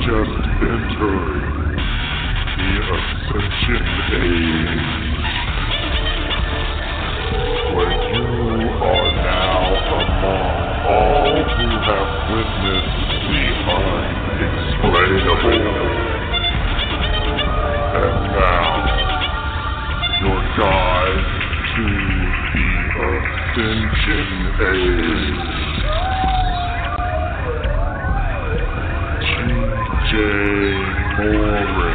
just entering the Ascension age, where you are now among all who have witnessed the unexplainable. And now, your guide to the Ascension age, J. Morris.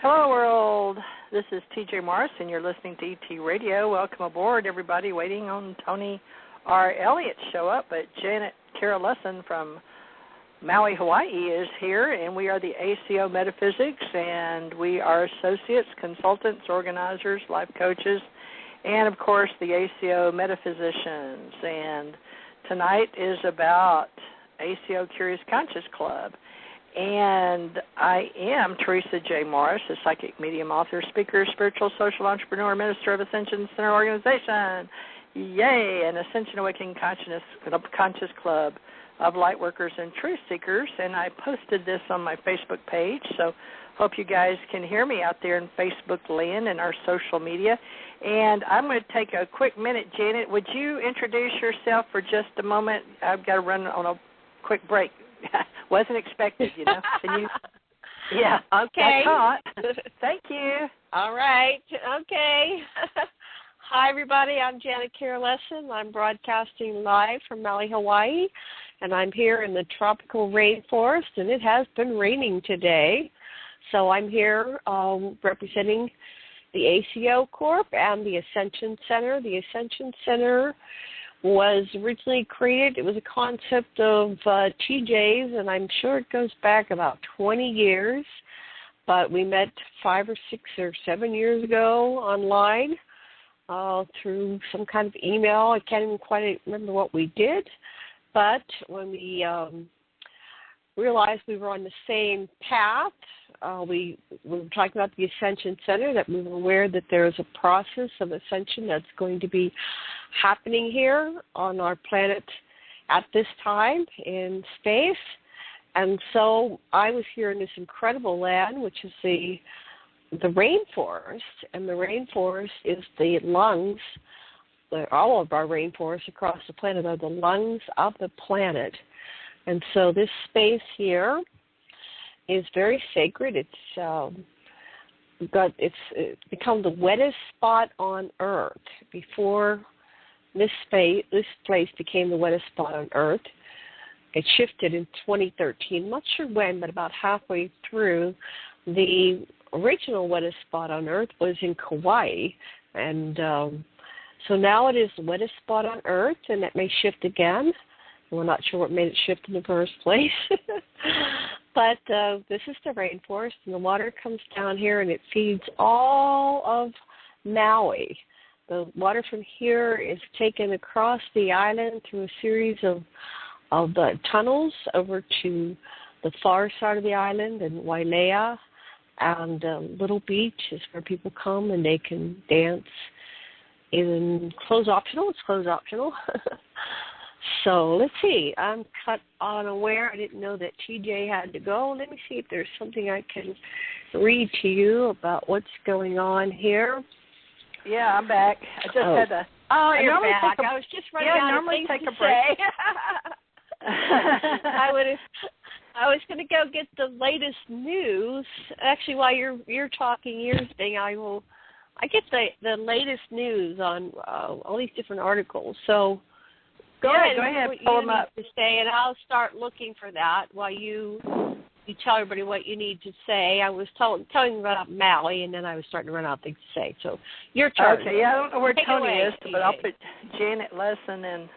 Hello, world. This is TJ Morris, and you're listening to ET Radio. Welcome aboard, everybody. Waiting on Tony R. Elliott show up, but Janet Kara Lesson from Maui, Hawaii is here, and we are the ACO Metaphysics, and we are associates, consultants, organizers, life coaches, and, of course, the ACO Metaphysicians. And tonight is about ACO Curious Conscious Club. And I am Teresa J. Morris, a psychic medium, author, speaker, spiritual, social entrepreneur, minister of Ascension Center Organization. Yay, an Ascension Awakening Conscious Club of Lightworkers and Truth Seekers. And I posted this on my Facebook page, so hope you guys can hear me out there in Facebook land and our social media. And I'm going to take a quick minute. Janet, would you introduce yourself for just a moment? I've got to run on a quick break. Wasn't expected, you know. Can you? Yeah. Okay. Thank you. All right. Okay. Hi, everybody. I'm Janet Kara Lesson. I'm broadcasting live from Maui, Hawaii, and I'm here in the tropical rainforest, and it has been raining today. So I'm here representing the ACO Corp and the Ascension Center. The Ascension Center was originally created. It was a concept of TJ's, and I'm sure it goes back about 20 years, but we met 5 or 6 or 7 years ago online through some kind of email. I can't even quite remember what we did, but when we realized we were on the same path, we were talking about the Ascension Center, that we were aware that there is a process of ascension that's going to be happening here on our planet at this time in space. And so I was here in this incredible land, which is the rainforest, and the rainforest is the lungs. All of our rainforests across the planet are the lungs of the planet. And so this space here is very sacred. It's become the wettest spot on Earth. Before this place became the wettest spot on Earth, it shifted in 2013. I'm not sure when, but about halfway through, the original wettest spot on Earth was in Kauai, and so now it is the wettest spot on Earth, and that may shift again. We're not sure what made it shift in the first place. But this is the rainforest, and the water comes down here, and it feeds all of Maui. The water from here is taken across the island through a series of tunnels over to the far side of the island in Wailea, and Little Beach is where people come, and they can dance in clothes optional. It's clothes optional. So let's see. I'm cut unaware. I didn't know that TJ had to go. Let me see if there's something I can read to you about what's going on here. Yeah, I'm back. I just had to. Oh, you're back. I was just running out of things to say. I was going to go get the latest news. Actually, while you're talking your thing, I get the latest news on all these different articles. So. Go ahead, pull them up. To say, and I'll start looking for that while you tell everybody what you need to say. I was telling you about Maui, and then I was starting to run out of things to say. So your turn. Okay, yeah, I don't know where Tony is, TJ. but I'll put Janet Lesson and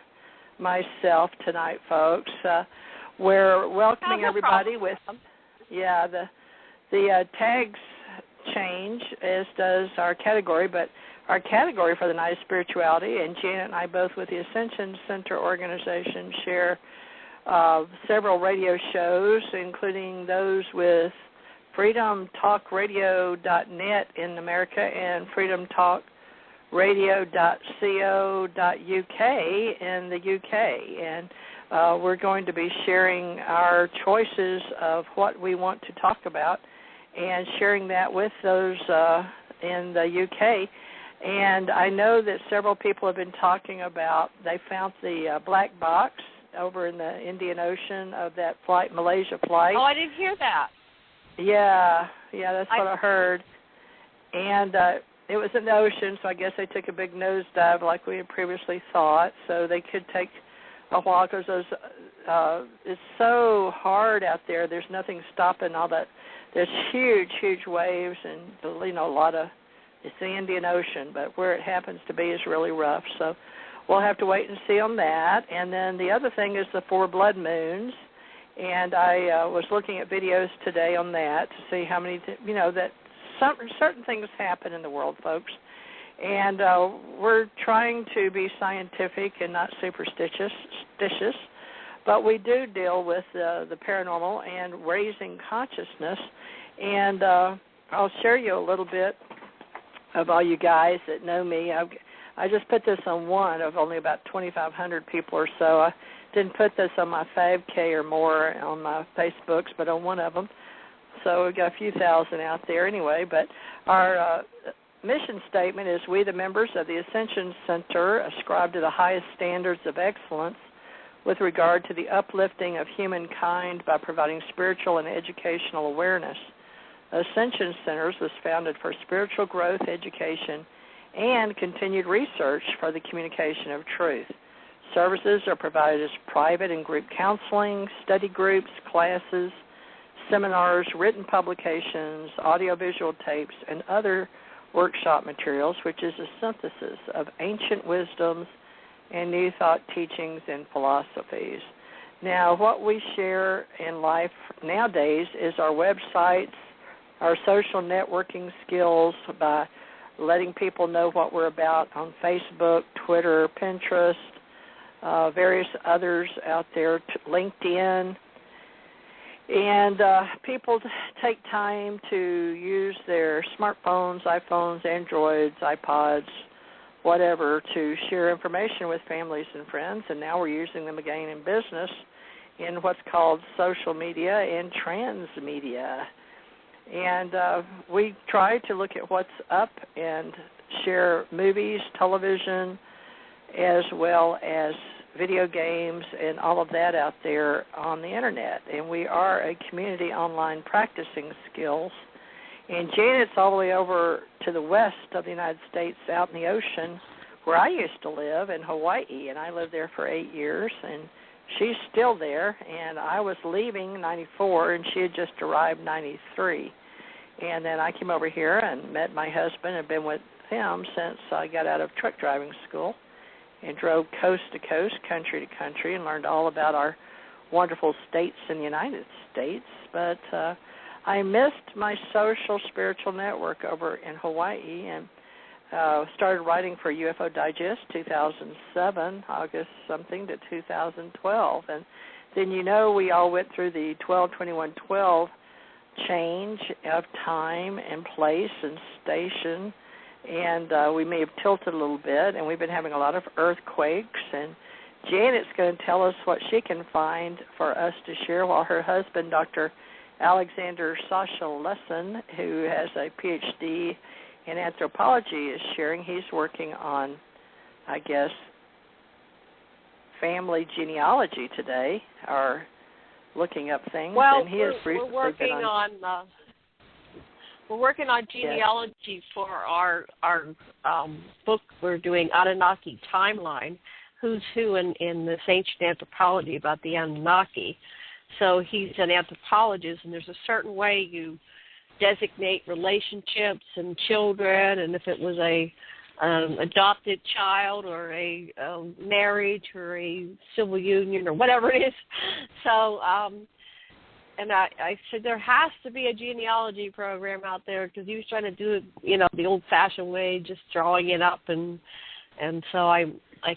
myself tonight, folks. We're welcoming everybody with, the tags change, as does our category, but our category for the night is spirituality, and Janet and I both with the Ascension Center organization share several radio shows, including those with freedomtalkradio.net in America and freedomtalkradio.co.uk in the UK. And we're going to be sharing our choices of what we want to talk about and sharing that with those in the UK. And I know that several people have been talking about, they found the black box over in the Indian Ocean of that flight, Malaysia flight. Oh, I didn't hear that. Yeah, that's what I heard. And it was in the ocean, so I guess they took a big nosedive like we had previously thought, so they could take a while because it's so hard out there. There's nothing stopping all that. There's huge, huge waves and, a lot of, it's the Indian Ocean, but where it happens to be is really rough. So we'll have to wait and see on that. And then the other thing is the 4 blood moons. And I was looking at videos today on that to see how many, that certain things happen in the world, folks. And we're trying to be scientific and not superstitious, but we do deal with the paranormal and raising consciousness. And I'll share you a little bit of all you guys that know me. I just put this on one of only about 2,500 people or so. I didn't put this on my 5K or more on my Facebooks, but on one of them. So we've got a few thousand out there anyway. But our mission statement is, we, the members of the Ascension Center, ascribe to the highest standards of excellence with regard to the uplifting of humankind by providing spiritual and educational awareness. Ascension Centers was founded for spiritual growth, education, and continued research for the communication of truth. Services are provided as private and group counseling, study groups, classes, seminars, written publications, audiovisual tapes, and other workshop materials, which is a synthesis of ancient wisdoms and new thought teachings and philosophies. Now, what we share in life nowadays is our websites, our social networking skills by letting people know what we're about on Facebook, Twitter, Pinterest, various others out there, LinkedIn. And people take time to use their smartphones, iPhones, Androids, iPods, whatever, to share information with families and friends. And now we're using them again in business in what's called social media and transmedia. And we try to look at what's up and share movies, television, as well as video games and all of that out there on the Internet. And we are a community online practicing skills. And Janet's all the way over to the west of the United States, out in the ocean, where I used to live in Hawaii, and I lived there for 8 years, and she's still there. And I was leaving 94, and she had just arrived 93. And then I came over here and met my husband and been with him since I got out of truck driving school, and drove coast to coast, country to country, and learned all about our wonderful states in the United States. But I missed my social spiritual network over in Hawaii, and started writing for UFO Digest 2007, August something to 2012. And then, we all went through the 12-21-12 change of time and place and station, and we may have tilted a little bit, and we've been having a lot of earthquakes, and Janet's going to tell us what she can find for us to share, while her husband, Dr. Alexander Sasha Lesson, who has a Ph.D. in anthropology, is sharing. He's working on, I guess, family genealogy today, or looking up things. Well, and he has we're working on genealogy for our book we're doing, Anunnaki Timeline, who's who in this ancient anthropology about the Anunnaki. So he's an anthropologist, and there's a certain way you designate relationships and children, and if it was an adopted child or a marriage or a civil union or whatever it is. So And I said there has to be a genealogy program out there, because he was trying to do it, the old-fashioned way, just drawing it up, and so I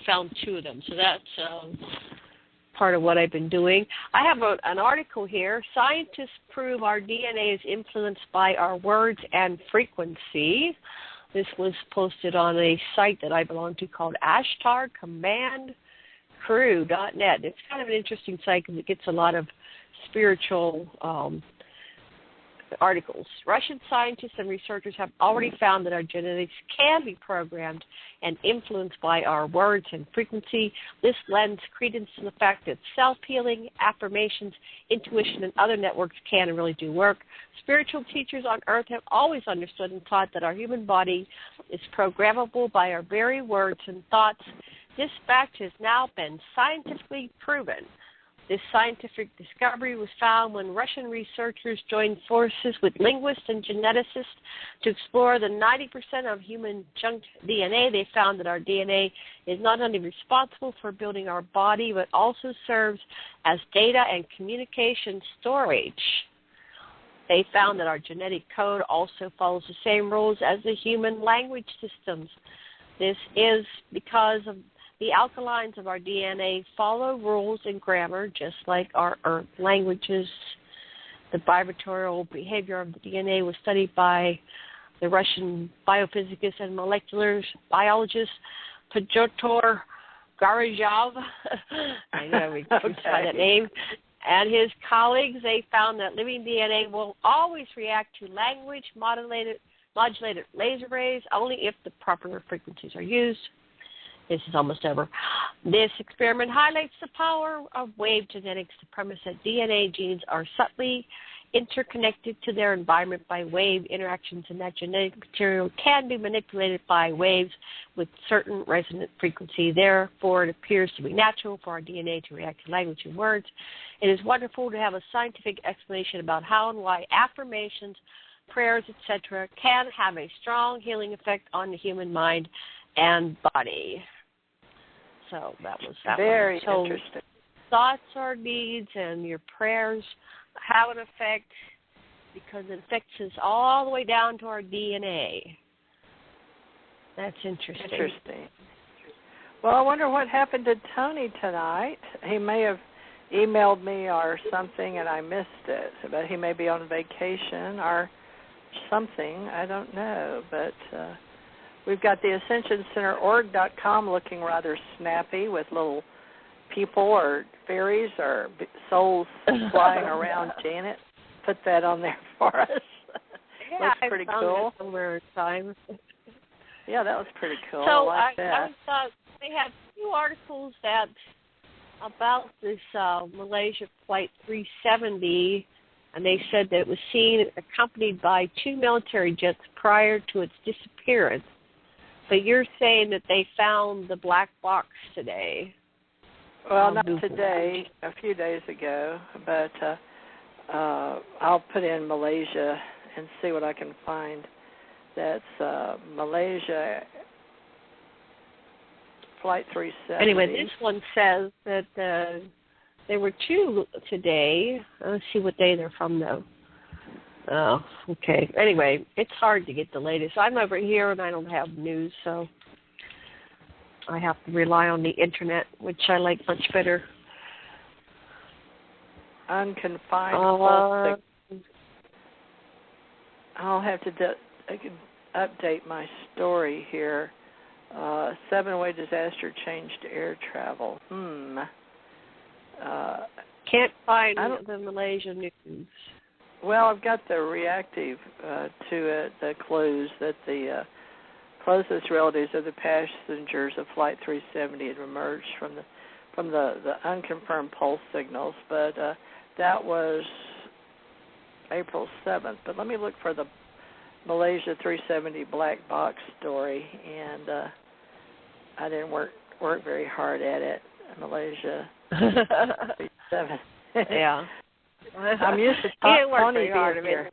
found 2 of them. So that's part of what I've been doing. I have an article here. Scientists prove our DNA is influenced by our words and frequency. This was posted on a site that I belong to called ashtarcommandcrew.net. It's kind of an interesting site because it gets a lot of spiritual articles. Russian scientists and researchers have already found that our genetics can be programmed and influenced by our words and frequency. This lends credence to the fact that self-healing, affirmations, intuition, and other networks can and really do work. Spiritual teachers on Earth have always understood and taught that our human body is programmable by our very words and thoughts. This fact has now been scientifically proven. This scientific discovery was found when Russian researchers joined forces with linguists and geneticists to explore the 90% of human junk DNA. They found that our DNA is not only responsible for building our body, but also serves as data and communication storage. They found that our genetic code also follows the same rules as the human language systems. This is because of the alkalines of our DNA follow rules and grammar, just like our Earth languages. The vibratorial behavior of the DNA was studied by the Russian biophysicist and molecular biologist Pyotr Garozhov. I know we can try that name. And his colleagues, they found that living DNA will always react to language modulated laser rays only if the proper frequencies are used. This is almost over. This experiment highlights the power of wave genetics, the premise that DNA genes are subtly interconnected to their environment by wave interactions, and that genetic material can be manipulated by waves with certain resonant frequency. Therefore, it appears to be natural for our DNA to react to language and words. It is wonderful to have a scientific explanation about how and why affirmations, prayers, etc., can have a strong healing effect on the human mind and body. So that was that very one. So interesting. Thoughts or needs and your prayers have an effect because it affects us all the way down to our DNA. That's interesting. Interesting. Well, I wonder what happened to Tony tonight. He may have emailed me or something and I missed it, but he may be on vacation or something. I don't know, but we've got the AscensionCenterOrg.com looking rather snappy with little people or fairies or souls flying around. Janet put that on there for us. Yeah, looks pretty cool. Somewhere in time. Yeah, that was pretty cool. So I like that. they had 2 articles that about this Malaysia Flight 370, and they said that it was seen accompanied by 2 military jets prior to its disappearance. But you're saying that they found the black box today. Well, not today, a few days ago, but I'll put in Malaysia and see what I can find. That's Malaysia Flight 370. Anyway, this one says that there were 2 today. Let's see what day they're from, though. Oh, okay. Anyway, it's hard to get the latest. I'm over here and I don't have news, so I have to rely on the internet, which I like much better. Unconfined pulse. I'll have to update my story here. 7-way disaster changed air travel. Can't find the Malaysian news. Well, I've got the reactive to it that clues that the closest relatives of the passengers of Flight 370 had emerged from the unconfirmed pulse signals, but that was April 7th. But let me look for the Malaysia 370 black box story, and I didn't work very hard at it. Malaysia 370. Yeah. I'm used to Tony being here,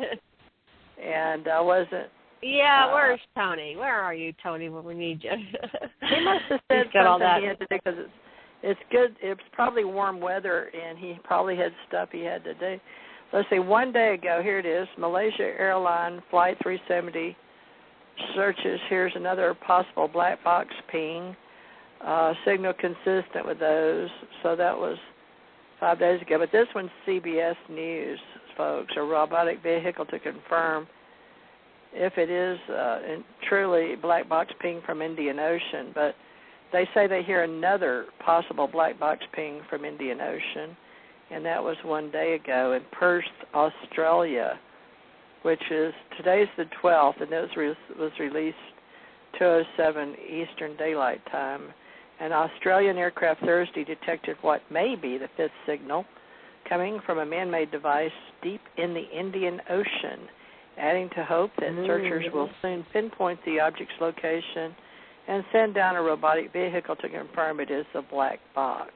and I wasn't. Yeah, where's Tony? Where are you, Tony, when we need you? He must have said something he had to do because it's good. It's probably warm weather, and he probably had stuff he had to do. let's see, one day ago, here it is, Malaysia Airline Flight 370 searches. Here's another possible black box ping, signal consistent with those. So that was 5 days ago. But this one's CBS News, folks, a robotic vehicle to confirm if it is truly black box ping from Indian Ocean. But they say they hear another possible black box ping from Indian Ocean, and that was 1 day ago in Perth, Australia, which is, today's the 12th, and it was released 2:07 Eastern Daylight Time. An Australian aircraft Thursday detected what may be the fifth signal coming from a man-made device deep in the Indian Ocean, adding to hope that searchers will soon pinpoint the object's location and send down a robotic vehicle to confirm it is a black box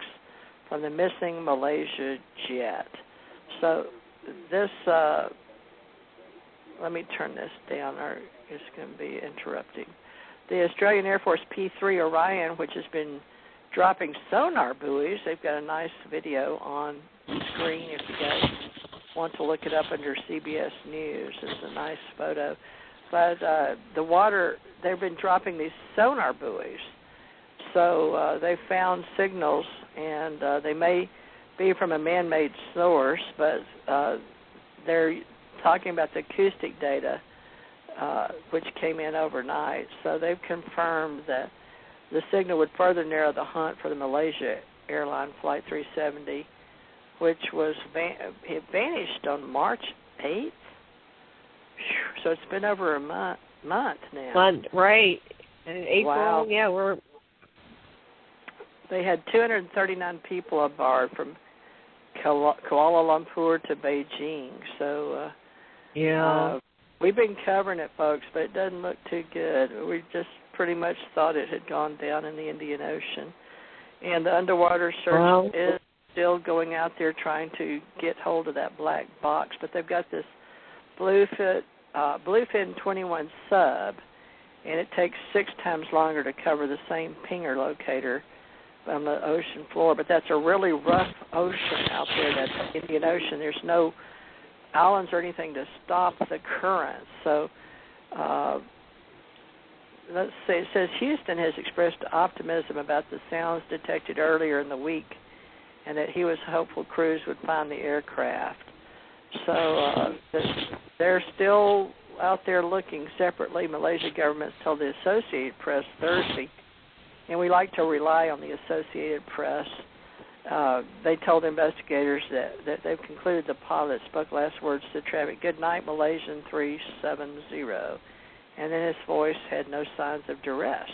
from the missing Malaysia jet. So this, let me turn this down or it's going to be interrupting. The Australian Air Force P-3 Orion, which has been dropping sonar buoys, they've got a nice video on screen if you guys want to look it up under CBS News. It's a nice photo. But the water, they've been dropping these sonar buoys. So they found signals, and they may be from a man-made source, but they're talking about the acoustic data, which came in overnight. So they've confirmed that the signal would further narrow the hunt for the Malaysia Airline Flight 370, which was it vanished on March 8th. So it's been over a month now. Right. In April, wow. Yeah, They had 239 people aboard from Kuala Lumpur to Beijing. So we've been covering it, folks, but it doesn't look too good. We just pretty much thought it had gone down in the Indian Ocean. And the underwater search is still going out there trying to get hold of that black box. But they've got this Bluefin 21 sub, and it takes 6 times longer to cover the same pinger locator on the ocean floor. But that's a really rough ocean out there, that Indian Ocean. There's no islands or anything to stop the current. So let's see, it says Houston has expressed optimism about the sounds detected earlier in the week and that he was hopeful crews would find the aircraft. So they're still out there looking separately. Malaysia government told the Associated Press Thursday, and we like to rely on the Associated Press. They told investigators that they've concluded the pilot spoke last words to traffic, "Good night, Malaysian 370," and then his voice had no signs of duress.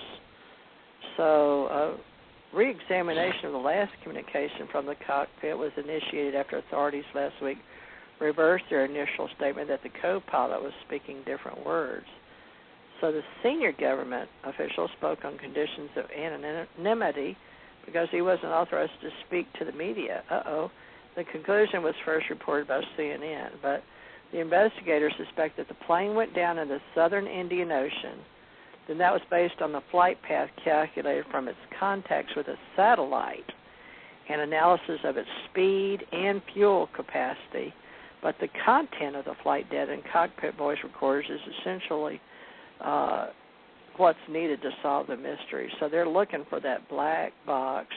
So re-examination of the last communication from the cockpit was initiated after authorities last week reversed their initial statement that the co-pilot was speaking different words. So the senior government official spoke on conditions of anonymity because he wasn't authorized to speak to the media. The conclusion was first reported by CNN, but the investigators suspect that the plane went down in the southern Indian Ocean. Then that was based on the flight path calculated from its contacts with a satellite and analysis of its speed and fuel capacity. But the content of the flight data and cockpit voice recorders is essentially what's needed to solve the mystery. So they're looking for that black box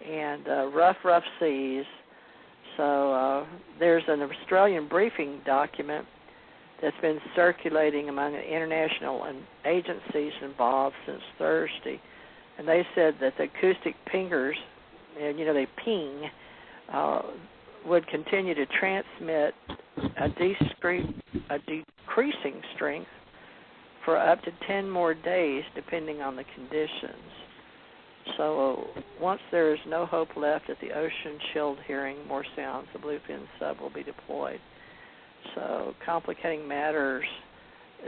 and rough seas. So there's an Australian briefing document that's been circulating among the international agencies involved since Thursday. And they said that the acoustic pingers, and they ping, would continue to transmit a decreasing strength for up to 10 more days, depending on the conditions. So once there is no hope left at the ocean-chilled hearing more sounds, the Bluefin sub will be deployed. So complicating matters,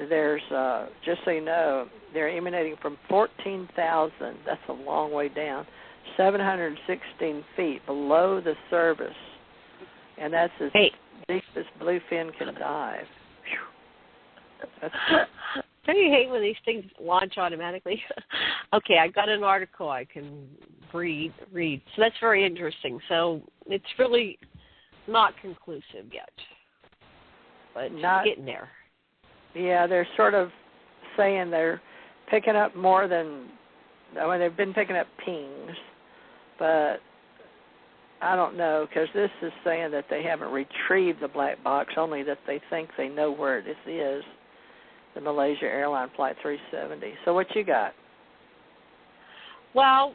there's, just so you know, they're emanating from 14,000, that's a long way down, 716 feet below the surface. And that's as deep as Bluefin can dive. Don't you hate when these things launch automatically? Okay, I got an article I can read. So that's very interesting. So it's really not conclusive yet. but not getting there. Yeah, they're sort of saying they're picking up more than, they've been picking up pings, but I don't know, because this is saying that they haven't retrieved the black box, only that they think they know where it is, the Malaysia Airline Flight 370. So what you got? Well,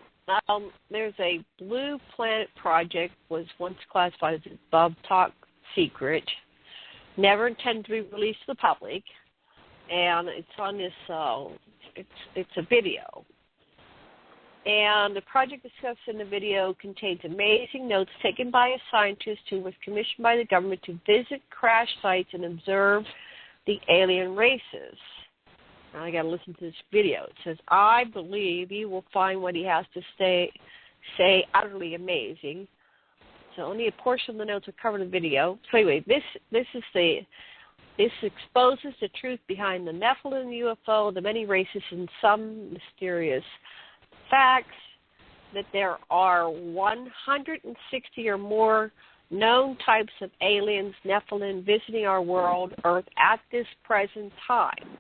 there's a Blue Planet project, was once classified as above top secret, never intended to be released to the public, and it's on this, it's a video. And the project discussed in the video contains amazing notes taken by a scientist who was commissioned by the government to visit crash sites and observe the alien races. Now I got to listen to this video. It says, I believe you will find what he has to say utterly amazing. So only a portion of the notes are covered in the video. So anyway, this exposes the truth behind the Nephilim UFO, the many races, and some mysterious facts that there are 160 or more known types of aliens, Nephilim, visiting our world, Earth, at this present time.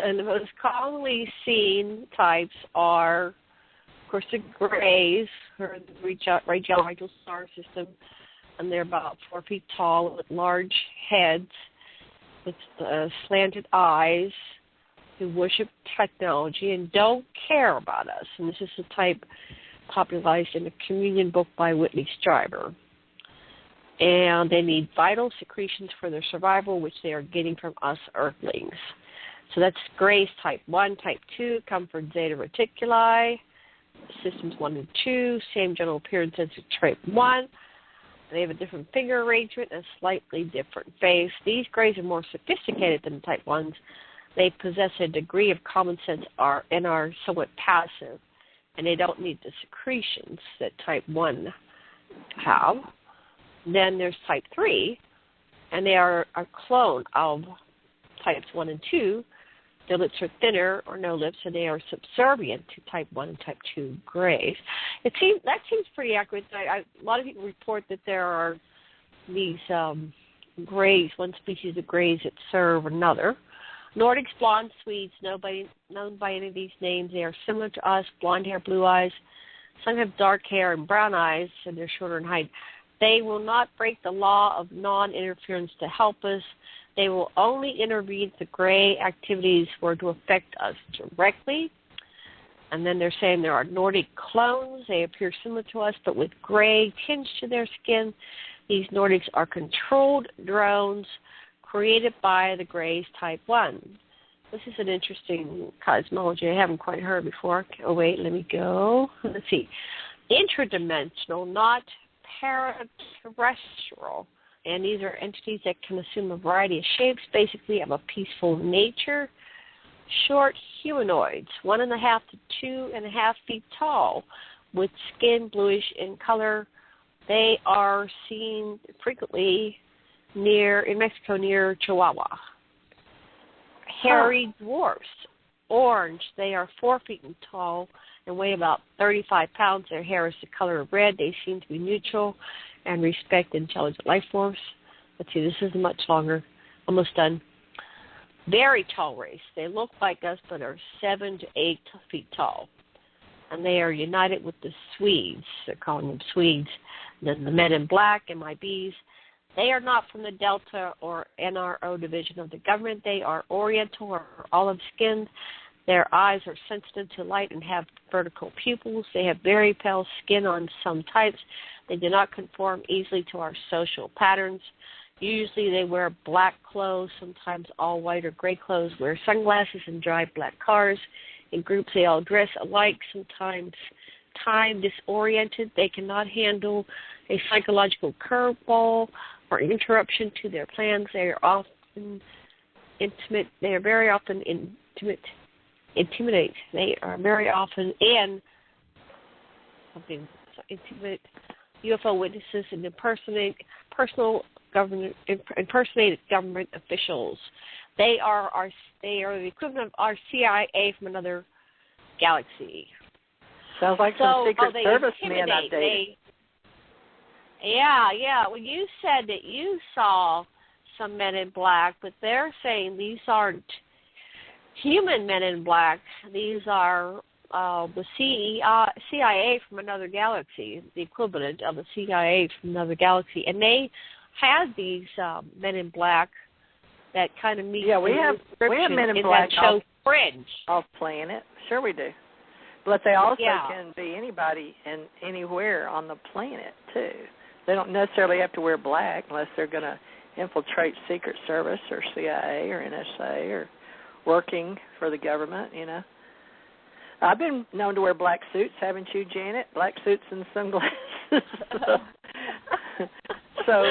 And the most commonly seen types are, of course, the Greys, or the regional star system, and they're about 4 feet tall with large heads, with slanted eyes, who worship technology and don't care about us. And this is the type popularized in the Communion book by Whitley Strieber. And they need vital secretions for their survival, which they are getting from us Earthlings. So that's Grays type 1. Type 2 come from Zeta Reticuli, systems 1 and 2, same general appearance as type 1. They have a different finger arrangement and a slightly different face. These Grays are more sophisticated than the type 1s. They possess a degree of common sense and are somewhat passive, and they don't need the secretions that type 1 have. Then there's type 3, and they are a clone of types 1 and 2. Their lips are thinner or no lips, and they are subservient to type 1 and type 2 Grays. That seems pretty accurate. A lot of people report that there are these Grays, one species of Grays that serve another. Nordics, blonde Swedes, known by any of these names. They are similar to us, blonde hair, blue eyes. Some have dark hair and brown eyes, and they're shorter in height. They will not break the law of non-interference to help us. They will only intervene if the Gray activities were to affect us directly. And then they're saying there are Nordic clones. They appear similar to us, but with gray tinge to their skin. These Nordics are controlled drones created by the Grays type 1. This is an interesting cosmology I haven't quite heard before. Oh, wait, let me go. Let's see. Intradimensional, not paraterrestrial. And these are entities that can assume a variety of shapes, basically have a peaceful nature. Short humanoids, 1.5 to 2.5 feet tall, with skin bluish in color. They are seen frequently in Mexico near Chihuahua. Hairy dwarfs, orange. They are 4 feet tall and weigh about 35 pounds. Their hair is the color of red. They seem to be neutral and respect intelligent life forms. Let's see, this is much longer. Almost done. Very tall race. They look like us but are 7 to 8 feet tall. And they are united with the Swedes. They're calling them Swedes. And then the men in black, MIBs. They are not from the Delta or NRO division of the government. They are Oriental or olive-skinned. Their eyes are sensitive to light and have vertical pupils. They have very pale skin on some types. They do not conform easily to our social patterns. Usually they wear black clothes, sometimes all white or gray clothes, wear sunglasses and drive black cars. In groups they all dress alike, sometimes time disoriented. They cannot handle a psychological curveball or interruption to their plans. They are often intimate. They are very often intimidate. They are very often intimate UFO witnesses and impersonated government officials. They are the equivalent of our CIA from another galaxy. Sounds like some Secret Service man update. Yeah. Well, you said that you saw some men in black, but they're saying these aren't human men in black. These are the CIA from another galaxy, the equivalent of the CIA from another galaxy. And they had these men in black that kind of meet we have men in black that show Fringe. Off planet. Sure we do. But they also can be anybody and anywhere on the planet, too. They don't necessarily have to wear black unless they're going to infiltrate Secret Service or CIA or NSA or working for the government, you know. I've been known to wear black suits, haven't you, Janet? Black suits and sunglasses. So,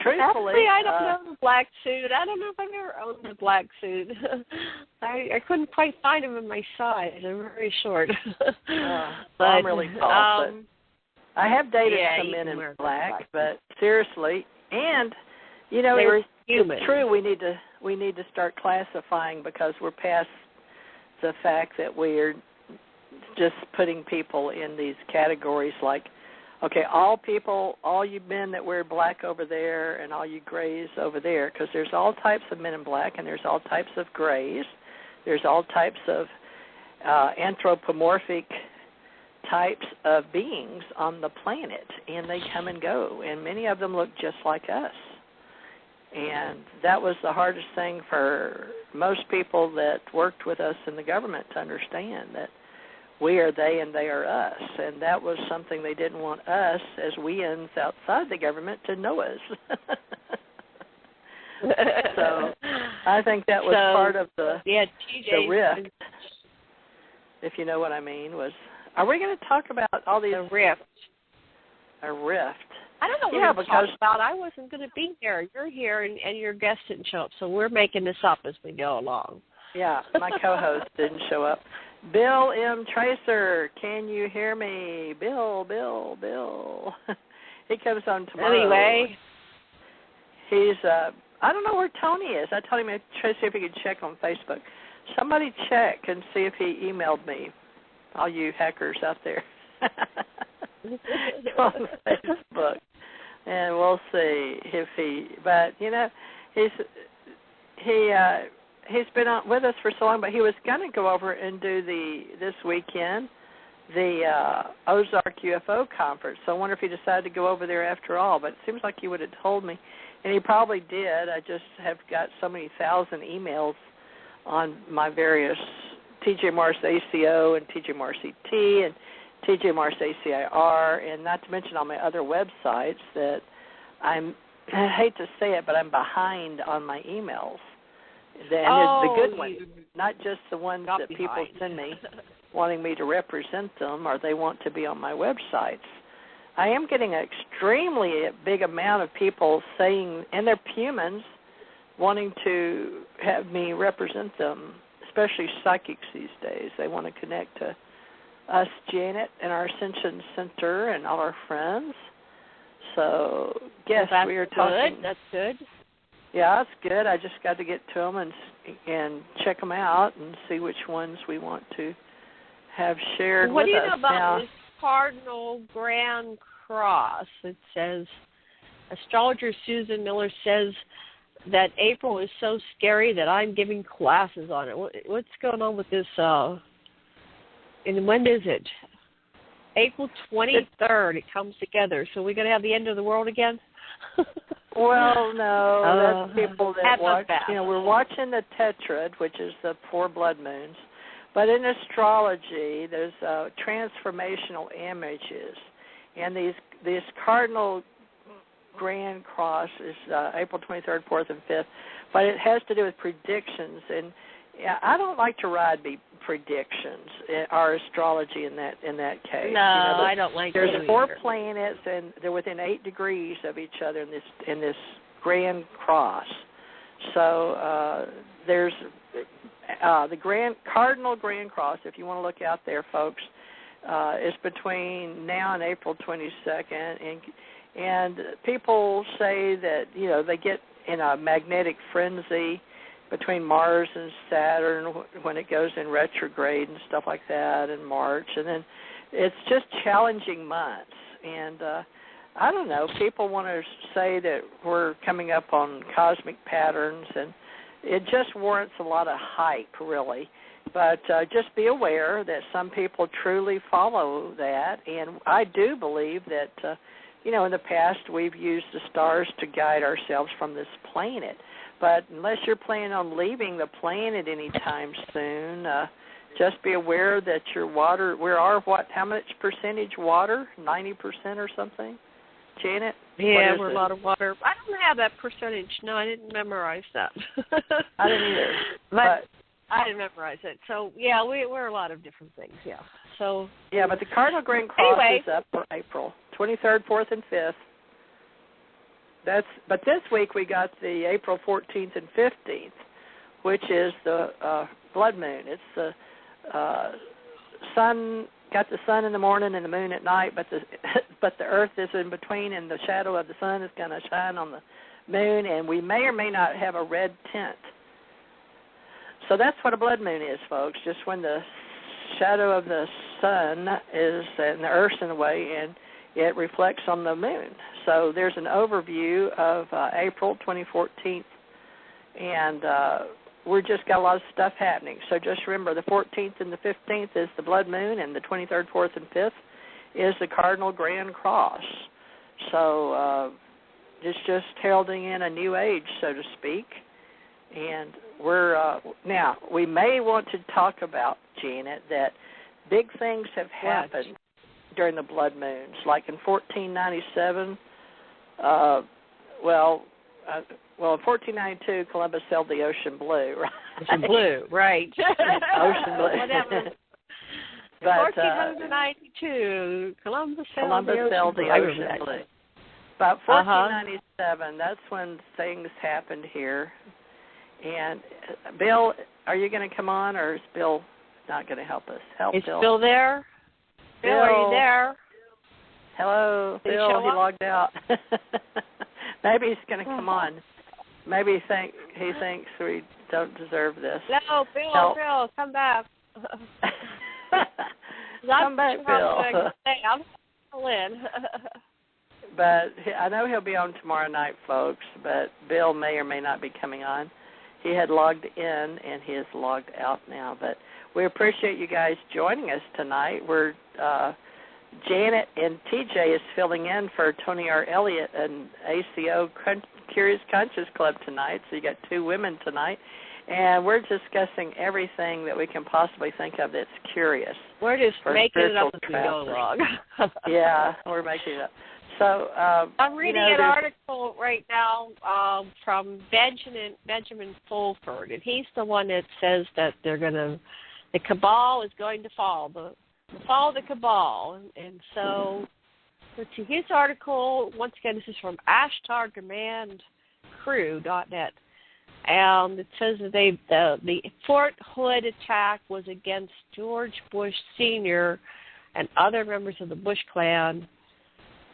truthfully... Actually, I don't know the black suit. I don't know if I've ever owned the black suit. I couldn't quite find them in my size. They're very short. But, I'm really tall, but I have dated some men in black, but seriously, and, you know, it's true we need to start classifying because we're past the fact that we're just putting people in these categories like, okay, all people, all you men that wear black over there and all you grays over there, because there's all types of men in black and there's all types of grays. There's all types of anthropomorphic types of beings on the planet, and they come and go, and many of them look just like us. And that was the hardest thing for most people that worked with us in the government to understand, that we are they and they are us. And that was something they didn't want us as we-ins outside the government to know us. So I think that was part of the rift, if you know what I mean, was, are we going to talk about all these... A rift. A rift. I don't know what we're talking about. I wasn't going to be here. You're here, and your guest didn't show up, so we're making this up as we go along. Yeah, my co-host didn't show up. Bill M. Tracer, can you hear me? Bill. He comes on tomorrow. Anyway. He's, I don't know where Tony is. I told him to try to see if he could check on Facebook. Somebody check and see if he emailed me, all you hackers out there. On Facebook. And we'll see if he, but, you know, he's been on with us for so long, but he was going to go over and do this weekend, the Ozark UFO conference. So I wonder if he decided to go over there after all, but it seems like he would have told me, and he probably did. I just have got so many thousand emails on my various TJ Mars ACO and TJ Mars ET and TJ Mars ACIR, and not to mention all my other websites that I hate to say it, but I'm behind on my emails. The good ones, not just the ones that people send me wanting me to represent them or they want to be on my websites. I am getting an extremely big amount of people saying, and they're humans, wanting to have me represent them, especially psychics these days. They want to connect to us, Janet, and our Ascension Center and all our friends. So, yes, we are talking. That's good. Yeah, it's good. I just got to get to them and check them out and see which ones we want to have shared with us. What do you know about this Cardinal Grand Cross? It says, astrologer Susan Miller says that April is so scary that I'm giving classes on it. What's going on with this? And when is it? April 23rd, it comes together. So we're going to have the end of the world again? Well, no. That's people that watch. You know, we're watching the Tetrad, which is the 4 blood moons. But in astrology, there's transformational images. And these cardinal Grand Cross is April 23rd, 4th, and 5th. But it has to do with predictions. And I don't like to ride predictions, our astrology in that case. No, I don't like there's it. There's 4 planets, and they're within 8 degrees of each other in this Grand Cross. So there's the Cardinal Grand Cross, if you want to look out there, folks, is between now and April 22nd, and people say that, you know, they get in a magnetic frenzy between Mars and Saturn when it goes in retrograde and stuff like that in March. And then it's just challenging months. And I don't know, people want to say that we're coming up on cosmic patterns, and it just warrants a lot of hype, really. But just be aware that some people truly follow that, and I do believe that, in the past we've used the stars to guide ourselves from this planet. But unless you're planning on leaving the planet anytime soon, just be aware that your water, how much percentage water? 90% or something? Janet? Yeah, we're a lot of water. I don't have that percentage. No, I didn't memorize that. I didn't either. But I didn't memorize it. So, yeah, we're a lot of different things, yeah. So yeah, but the Cardinal Grand Cross is up for April 23rd, 4th, and 5th. But this week we got the April 14th and 15th, which is the blood moon. It's the sun. Got the sun in the morning and the moon at night, but the Earth is in between, and the shadow of the sun is going to shine on the moon, and we may or may not have a red tint. So that's what a blood moon is, folks. Just when the shadow of the sun is and the Earth's in the way, and it reflects on the moon. So there's an overview of April 2014, and we've just got a lot of stuff happening. So just remember, the 14th and the 15th is the blood moon, and the 23rd, 4th, and 5th is the Cardinal Grand Cross. So it's just heralding in a new age, so to speak. And we're now, we may want to talk about, Janet, that big things have happened during the blood moons. Like in 1497, in 1492, Columbus sailed the ocean blue, right? Ocean blue, right. Ocean blue. Whatever. But, 1492, Columbus sailed the ocean blue. About 1497, that's when things happened here. And, Bill, are you going to come on, or is Bill not going to help us? Is Bill. Bill there? Bill, are you there? Hello, Bill, he logged out. Maybe he's going to come on. Maybe he thinks we don't deserve this. No, Bill, come back. Come back, Bill. I'm in. But I know he'll be on tomorrow night, folks, but Bill may or may not be coming on. He had logged in, and he is logged out now. But we appreciate you guys joining us tonight. We're Janet and TJ is filling in for Tony R. Elliott and ACO Curious Conscious Club tonight, so you got two women tonight. And we're discussing everything that we can possibly think of that's curious. We're just making it up as we go along. Yeah, we're making it up. So I'm reading an article right now from Benjamin Fulford, and he's the one that says that the cabal is going to fall, the fall of the cabal. And so, let's see, his article, once again, this is from ashtarcommandcrew.net, and it says that the Fort Hood attack was against George Bush Sr. and other members of the Bush clan.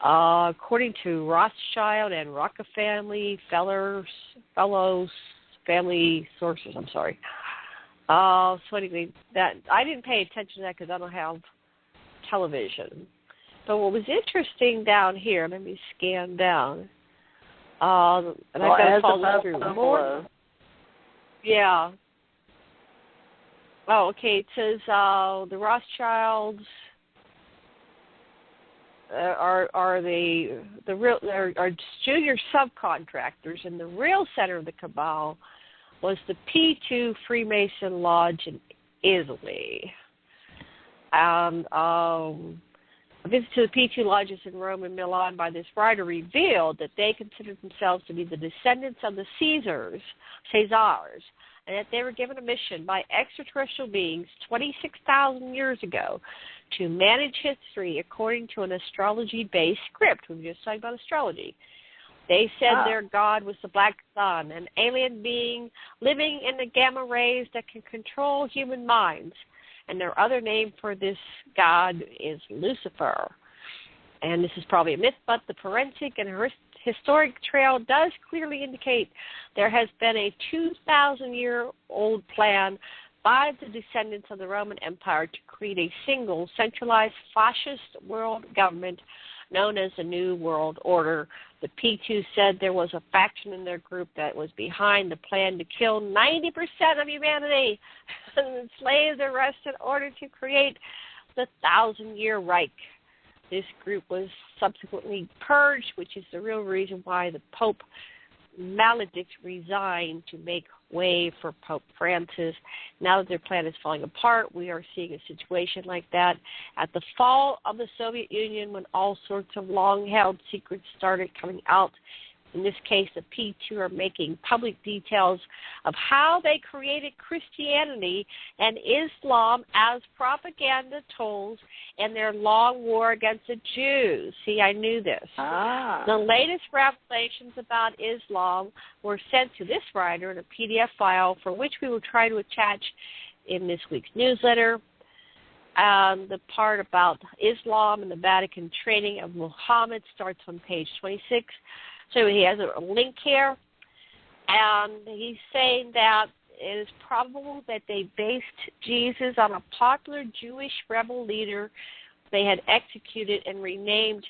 According to Rothschild and Rockefeller fellows family sources, So anyway, that I didn't pay attention to that because I don't have television. But what was interesting down here, let me scan down, and I've got to follow through more. Yeah. Oh, okay. It says the Rothschilds are the real are junior subcontractors, and the real center of the cabal was the P2 Freemason Lodge in Italy. And a visit to the P2 lodges in Rome and Milan by this writer revealed that they considered themselves to be the descendants of the Caesars, and that they were given a mission by extraterrestrial beings 26,000 years ago to manage history according to an astrology-based script. We were just talking about astrology. They said their god was the Black Sun, an alien being living in the gamma rays that can control human minds. And their other name for this god is Lucifer. And this is probably a myth, but the forensic and historic trail does clearly indicate there has been a 2,000-year-old plan by the descendants of the Roman Empire to create a single centralized fascist world government known as the New World Order. The P2 said there was a faction in their group that was behind the plan to kill 90% of humanity and enslave the rest in order to create the 1,000-year Reich. This group was subsequently purged, which is the real reason why the Pope Maledict resigned to make way for Pope Francis. Now that their plan is falling apart, we are seeing a situation like that at the fall of the Soviet Union, when all sorts of long-held secrets started coming out. In this case, the P2 are making public details of how they created Christianity and Islam as propaganda tools in their long war against the Jews. See, I knew this. The latest revelations about Islam were sent to this writer in a PDF file, for which we will try to attach in this week's newsletter. The part about Islam and the Vatican training of Muhammad starts on page 26. So he has a link here, and he's saying that it is probable that they based Jesus on a popular Jewish rebel leader they had executed and renamed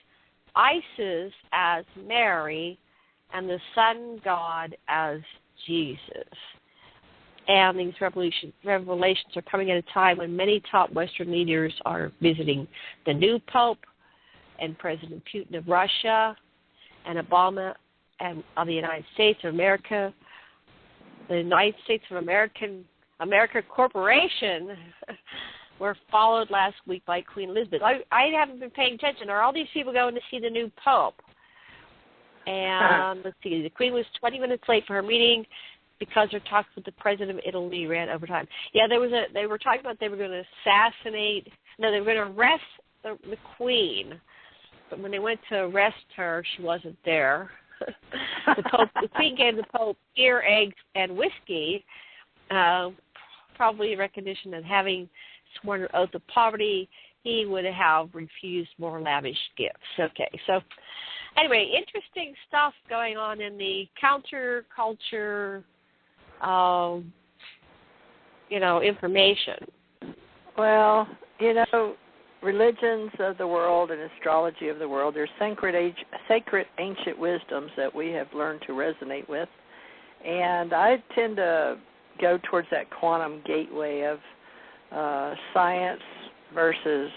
Isis as Mary and the sun god as Jesus. And these revelations are coming at a time when many top Western leaders are visiting the new Pope and President Putin of Russia and Obama and of the United States of America. The United States of America Corporation were followed last week by Queen Elizabeth. I haven't been paying attention. Are all these people going to see the new Pope? And let's see, the Queen was 20 minutes late for her meeting because her talks with the President of Italy ran over time. Yeah, they were talking about they were going to they were going to arrest the Queen. But when they went to arrest her, she wasn't there. The Queen gave the Pope ear, eggs, and whiskey, probably in recognition of having sworn an oath of poverty. He would have refused more lavish gifts. Okay, so anyway, interesting stuff going on in the counterculture, information. Well, religions of the world and astrology of the world, there's sacred ancient wisdoms that we have learned to resonate with. And I tend to go towards that quantum gateway of science versus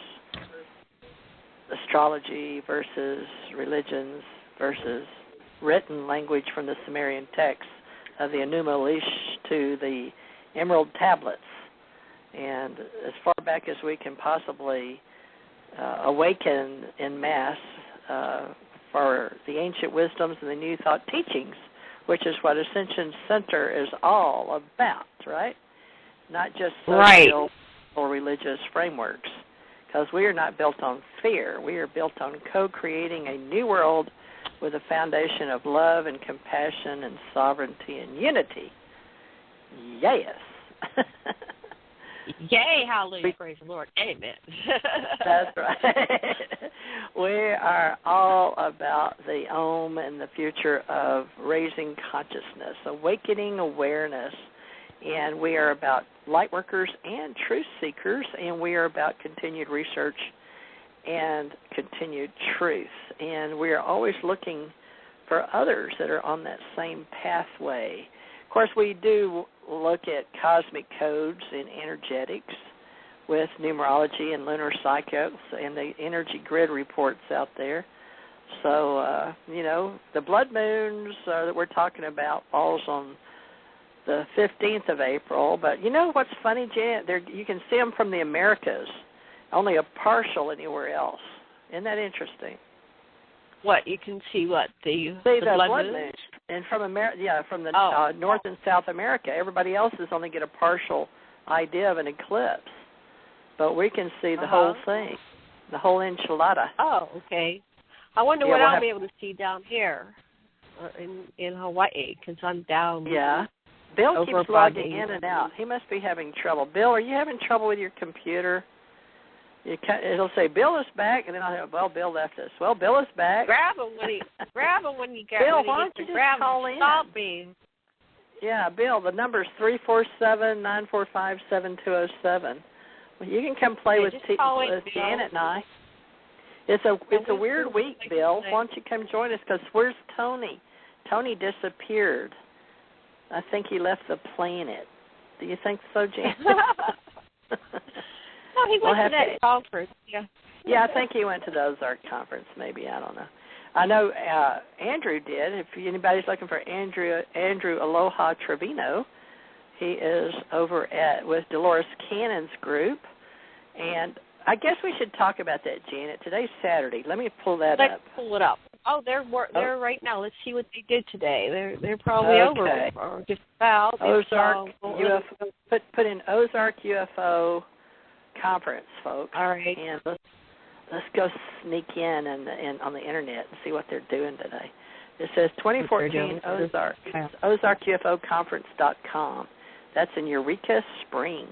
astrology versus religions versus written language from the Sumerian texts of the Enuma Elish to the Emerald Tablets. And as far back as we can possibly awaken en masse for the ancient wisdoms and the new thought teachings, which is what Ascension Center is all about, right? Not just social or religious frameworks, because we are not built on fear. We are built on co-creating a new world with a foundation of love and compassion and sovereignty and unity. Yes. Yay, hallelujah, praise the Lord, amen. That's right. We are all about the Om and the future of raising consciousness, awakening awareness, and we are about light workers and truth seekers, and we are about continued research and continued truth, and we are always looking for others that are on that same pathway. Of course, we do look at cosmic codes and energetics with numerology and lunar cycles and the energy grid reports out there. So, the blood moons that we're talking about falls on the 15th of April. But you know what's funny, Jan? You can see them from the Americas, only a partial anywhere else. Isn't that interesting? What, you can see what? The blood moons? And from from the North and South America, everybody else is only get a partial idea of an eclipse. But we can see the whole thing, the whole enchilada. Oh, okay. I wonder what I'll be able to see down here in Hawaii, because I'm down. Yeah. Bill keeps logging in and out. He must be having trouble. Bill, are you having trouble with your computer? It'll say Bill is back, and then I'll say, well, Bill left us. Well, Bill is back. Grab him when you get. Bill, why don't you just call in? Stop me. Yeah, Bill. The number's 347-945-7207. Well, you can come play with Janet and I. It's a weird week, Bill. Why don't you come join us? Because where's Tony? Tony disappeared. I think he left the planet. Do you think so, Jan? No, he went to that conference. Yeah. Yeah, I think he went to the Ozark conference. Maybe, I don't know. I know Andrew did. If anybody's looking for Andrew Aloha Trevino, he is over with Dolores Cannon's group, and I guess we should talk about that, Janet. Today's Saturday. Let me pull that up. Let's pull it up. Oh, they're right now. Let's see what they did today. They're probably over or just about. Ozark UFO. Put in Ozark UFO conference, folks. All right. And let's go sneak in and on the internet and see what they're doing today. It says 2014 Ozark. It's OzarkUFOconference.com. That's in Eureka Springs.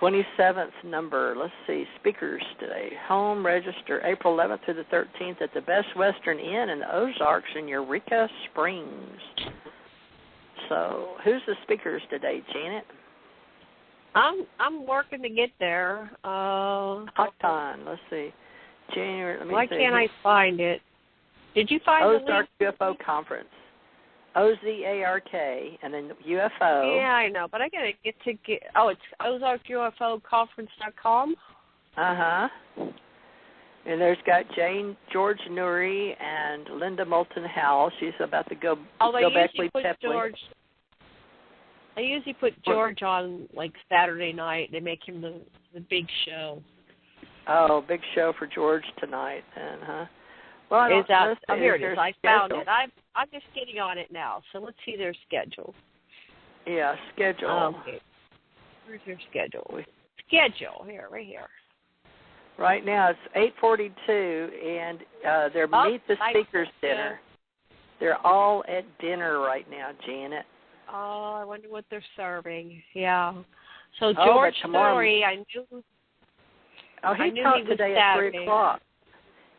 27th number. Let's see. Speakers today. Home register April 11th through the 13th at the Best Western Inn in the Ozarks in Eureka Springs. So, who's the speakers today, Janet? I'm working to get there. Hot time. Let's see. January. Let me Why see. can't I find it? Did you find Ozark the link? UFO Conference. OZARK and then UFO. Yeah, I know, but I gotta get. Oh, it's OzarkUFOconference.com. Uh-huh. And there's got George Nuri and Linda Moulton Howell. She's about to go back to George. They usually put George on like Saturday night. They make him the big show. Oh, big show for George tonight, then, huh? Well, here it is. I found it. I'm just getting on it now. So let's see their schedule. Yeah, schedule. Okay. Where's their schedule? Schedule here, right here. Right now it's 8:42, and they're Meet the Speakers dinner. They're all at dinner right now, Janet. Oh, I wonder what they're serving. Yeah. So George Story, I knew. Oh, he talked today at 3 o'clock.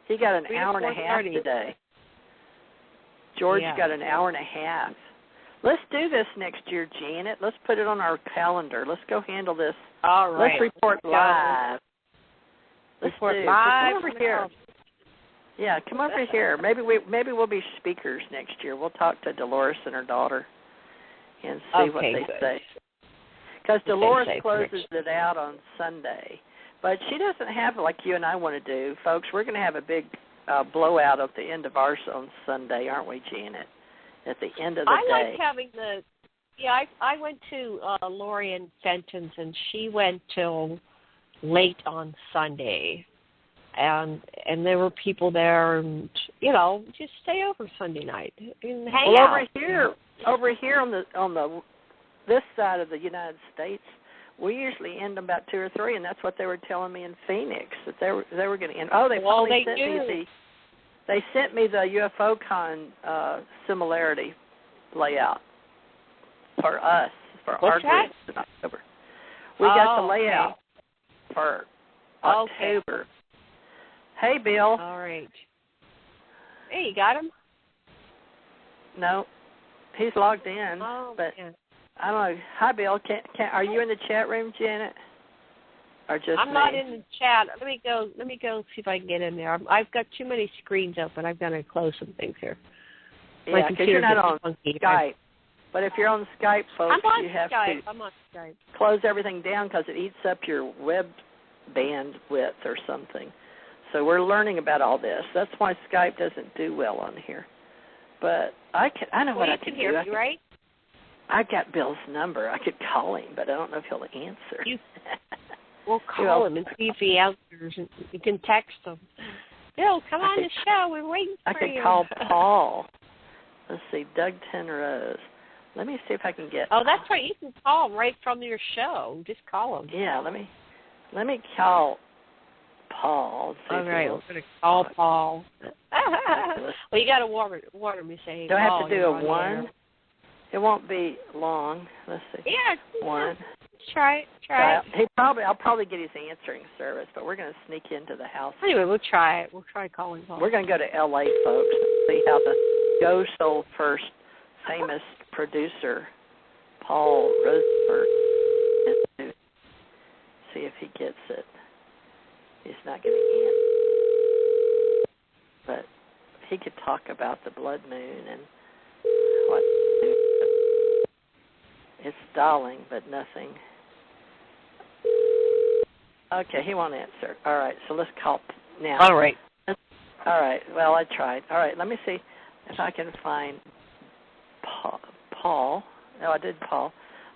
He got an hour and a half today. George got an hour and a half. Let's do this next year, Janet. Let's put it on our calendar. Let's go handle this. All right. Let's report live. Report live over here. Yeah, come over here. Maybe we'll be speakers next year. We'll talk to Dolores and her daughter and see what they say. Because Dolores closes it out on Sunday. But she doesn't have it like you and I want to do. Folks, we're going to have a big blowout at the end of ours on Sunday, aren't we, Janet? At the end of the day. I like having I went to Lori and Fenton's, and she went till late on Sunday. And there were people there, and, just stay over Sunday night and hang out. Over here on this side of the United States, we usually end about 2 or 3, and that's what they were telling me in Phoenix, that they were going to end. Oh, they sent me the UFO Con similarity layout for us, for our group in October. We got the layout for October. Hey, Bill. All right. Hey, you got him? No, he's logged in, but... Yeah. I don't know. Hi, Bill. Are you in the chat room, Janet? Or just I'm not in the chat. Let me go see if I can get in there. I've got too many screens open. I've got to close some things here. Yeah, because you're not on Skype. But if you're on Skype, folks, you have to close everything down because it eats up your web bandwidth or something. So we're learning about all this. That's why Skype doesn't do well on here. But I know what I can do. You can hear me, right? I got Bill's number. I could call him, but I don't know if he'll answer. We'll call him and see if he answers. And you can text him. Bill, come on the show. We're waiting for you. I could call Paul. Let's see, Doug Tenrose. Let me see if I can get. Oh, that's right. You can call him right from your show. Just call him. Yeah, let me call Paul. All right, we're going to call Paul. Well, you got to warn him. You say, do I have to do a 1? It won't be long. Let's see. Yeah. 1. Try it. I'll probably get his answering service, but we're going to sneak into the house. Anyway, we'll try it. We'll try calling Paul. We're going to go to L.A., folks, and see how the Go Soul First famous producer, Paul Rosenberg, is. See if he gets it. He's not getting in. but he could talk about the blood moon and what to do. It's stalling, but nothing. Okay, he won't answer. All right, so let's call now. All right. All right, well, I tried. All right, let me see if I can find Paul. No, I did Paul.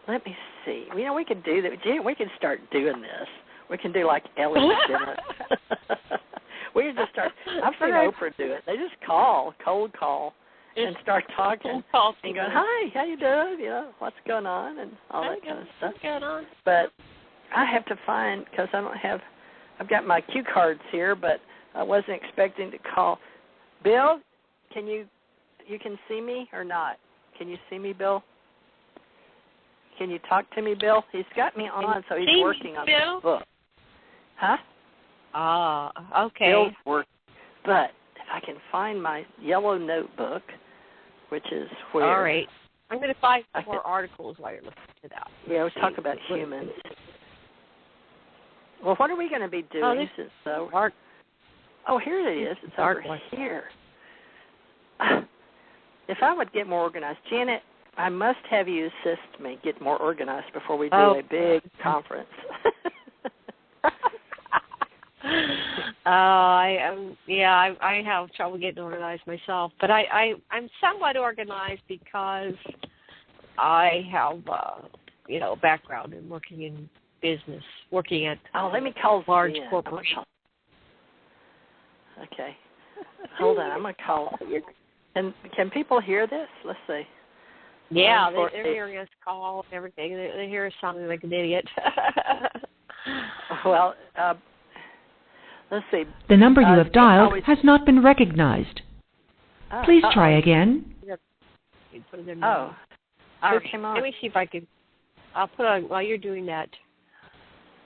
Let me see. You know, we could do that. We could start doing this. We can do like Ellie Bennett. We can just start. I've seen Oprah do it. They just cold call, and start talking and go, "Hi, how you doing? You know, what's going on?" and all that kind of stuff. What's going on? But I have to find, because I don't have. I've got my cue cards here, but I wasn't expecting to call. Bill, can you can see me or not? Can you see me, Bill? Can you talk to me, Bill? He's got me on, so he's working on the book. Huh? Okay. Bill's working. But if I can find my yellow notebook, which is where... All right. I'm going to find more articles while you're listening to that. Yeah, we'll talk about humans. Well, what are we going to be doing? Oh, here it is. It's over here. If I would get more organized, Janet, I must have you assist me get more organized before we do a big conference. I have trouble getting organized myself, but I'm somewhat organized because I have a background in working in business, working at let me call large corporations. Okay, hold on. I'm gonna call. And can people hear this? Let's see. Yeah, they're hearing us call and everything. They hear us sounding like an idiot. Well, let's see. The number you have dialed has not been recognized. Please try again. All right. Let me see if I can. I'll put on, while you're doing that,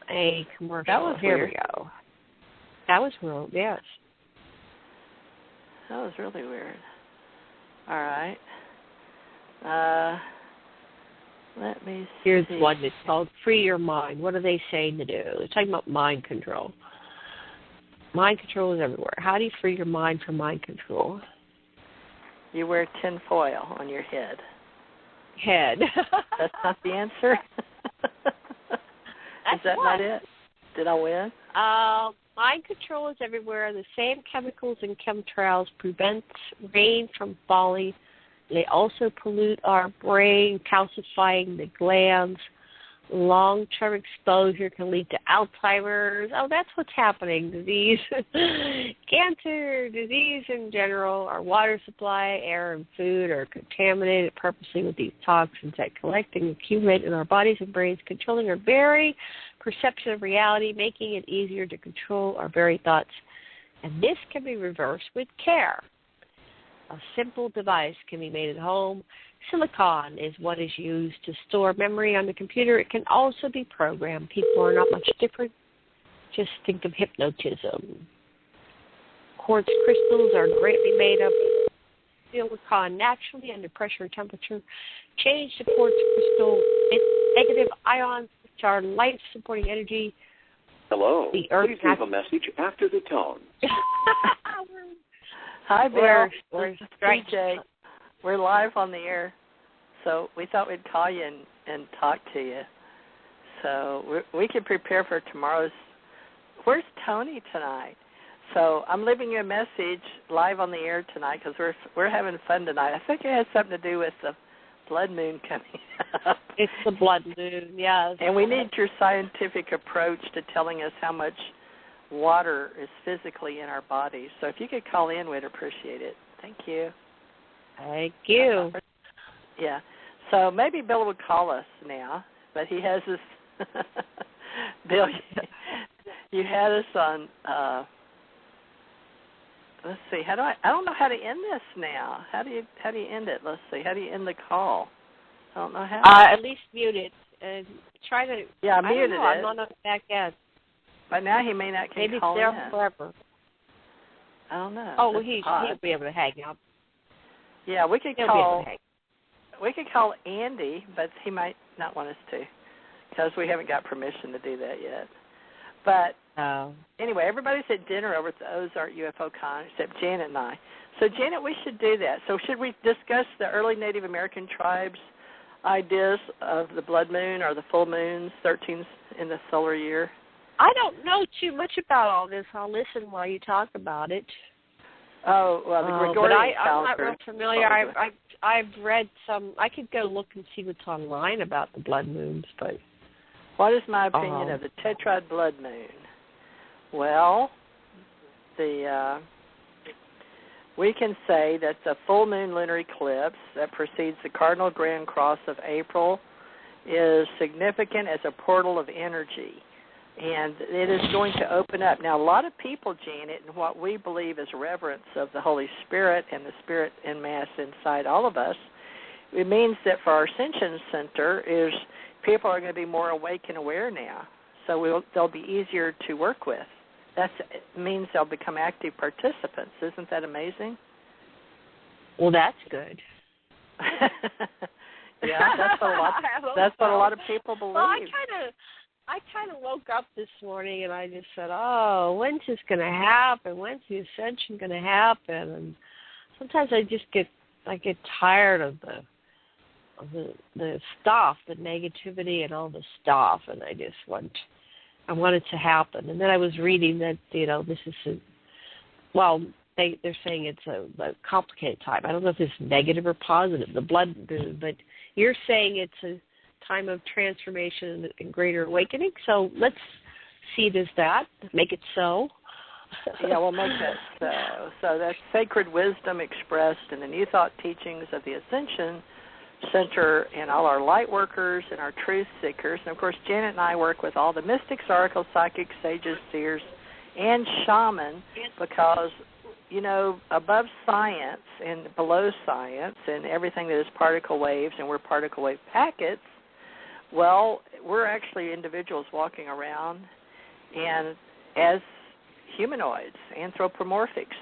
a commercial. That was Here weird. we go. That was real, yes. That was really weird. All right. Let me see. Here's one that's called Free Your Mind. What are they saying to do? They're talking about mind control. Mind control is everywhere. How do you free your mind from mind control? You wear tin foil on your head. That's not the answer? Is that not it? Did I win? Mind control is everywhere. The same chemicals and chemtrails prevent rain from falling. They also pollute our brain, calcifying the glands. Long-term exposure can lead to Alzheimer's. Oh, that's what's happening. Disease, cancer, disease in general. Our water supply, air, and food are contaminated purposely with these toxins that collect and accumulate in our bodies and brains, controlling our very perception of reality, making it easier to control our very thoughts. And this can be reversed with care. A simple device can be made at home. Silicon is what is used to store memory on the computer. It can also be programmed. People are not much different. Just think of hypnotism. Quartz crystals are greatly made of silicon naturally under pressure and temperature. Change the quartz crystal. Its negative ions, which are life-supporting energy. Hello. The Earth Please leave a message after the tone. Hi, Bill. We're DJ. We're live on the air, so we thought we'd call you and talk to you. So we can prepare for tomorrow's. Where's Tony tonight? So I'm leaving you a message live on the air tonight because we're having fun tonight. I think it has something to do with the blood moon coming up. It's the blood moon, yes. And we need your scientific approach to telling us how much water is physically in our bodies. So if you could call in, we'd appreciate it. Thank you. Thank you. Yeah. So maybe Bill would call us now, but he has this. Bill, you had us on. Let's see. How do I don't know how to end this now. How do you end it? Let's see. How do you end the call? I don't know how. At least mute it and try to. Yeah, I muted it. I'm not on the back end. But now he may not call in. Maybe it's there forever. I don't know. Oh, well, he'll be able to hang up. Yeah, we could call Andy, but he might not want us to because we haven't got permission to do that yet. But anyway, everybody's at dinner over at the Ozark UFO Con except Janet and I. So, Janet, we should do that. So should we discuss the early Native American tribes' ideas of the blood moon or the full moons, 13th in the solar year? I don't know too much about all this. I'll listen while you talk about it. Oh, well, the Gregorian but I'm not real familiar. I've read some. I could go look and see what's online about the blood moons, but... What is my opinion of the tetrad blood moon? Well, we can say that the full moon lunar eclipse that precedes the cardinal grand cross of April is significant as a portal of energy, and it is going to open up. Now, a lot of people, Janet, in what we believe is reverence of the Holy Spirit and the Spirit en masse inside all of us, it means that for our Ascension Center is people are going to be more awake and aware now, so they'll be easier to work with. That means they'll become active participants. Isn't that amazing? Well, that's good. Yeah, that's what a lot of people believe. Well, I kind of woke up this morning and I just said, "Oh, when's this going to happen? When's the ascension going to happen?" And sometimes I get tired of the stuff, the negativity and all the stuff, and I want it to happen. And then I was reading that, this is they're saying it's a complicated time. I don't know if it's negative or positive, but you're saying it's a time of transformation and greater awakening. So let's see it as that. Make it so. Yeah, we'll make that so. So that's sacred wisdom expressed in the New Thought teachings of the Ascension Center and all our light workers and our truth seekers. And, of course, Janet and I work with all the mystics, oracles, psychics, sages, seers, and shaman because, above science and below science and everything that is particle waves, and we're particle wave packets, well, we're actually individuals walking around and as humanoids, anthropomorphics.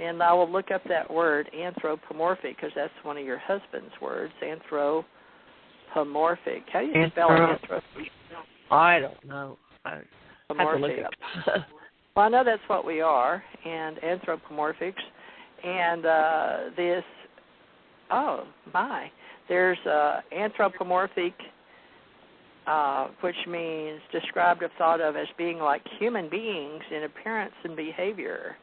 And I will look up that word, anthropomorphic, because that's one of your husband's words, anthropomorphic. How do you spell anthropomorphic? I don't know. I have to look it up. Well, I know that's what we are, and anthropomorphics. And there's anthropomorphic, which means described or thought of as being like human beings in appearance and behavior.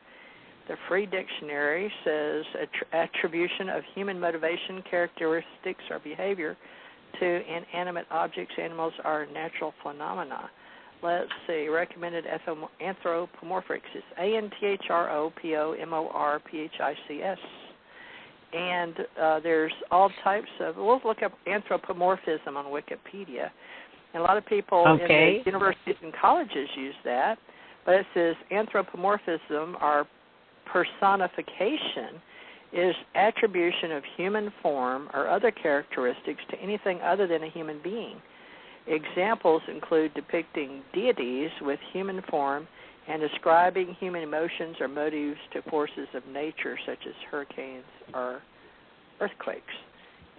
The Free Dictionary says attribution of human motivation, characteristics, or behavior to inanimate objects, animals, or natural phenomena. Let's see. Recommended anthropomorphics is ANTHROPOMORPHICS. And there's all types of, we'll look up anthropomorphism on Wikipedia. And a lot of people in the universities and colleges use that. But it says anthropomorphism, or personification, is attribution of human form or other characteristics to anything other than a human being. Examples include depicting deities with human form and ascribing human emotions or motives to forces of nature such as hurricanes or earthquakes.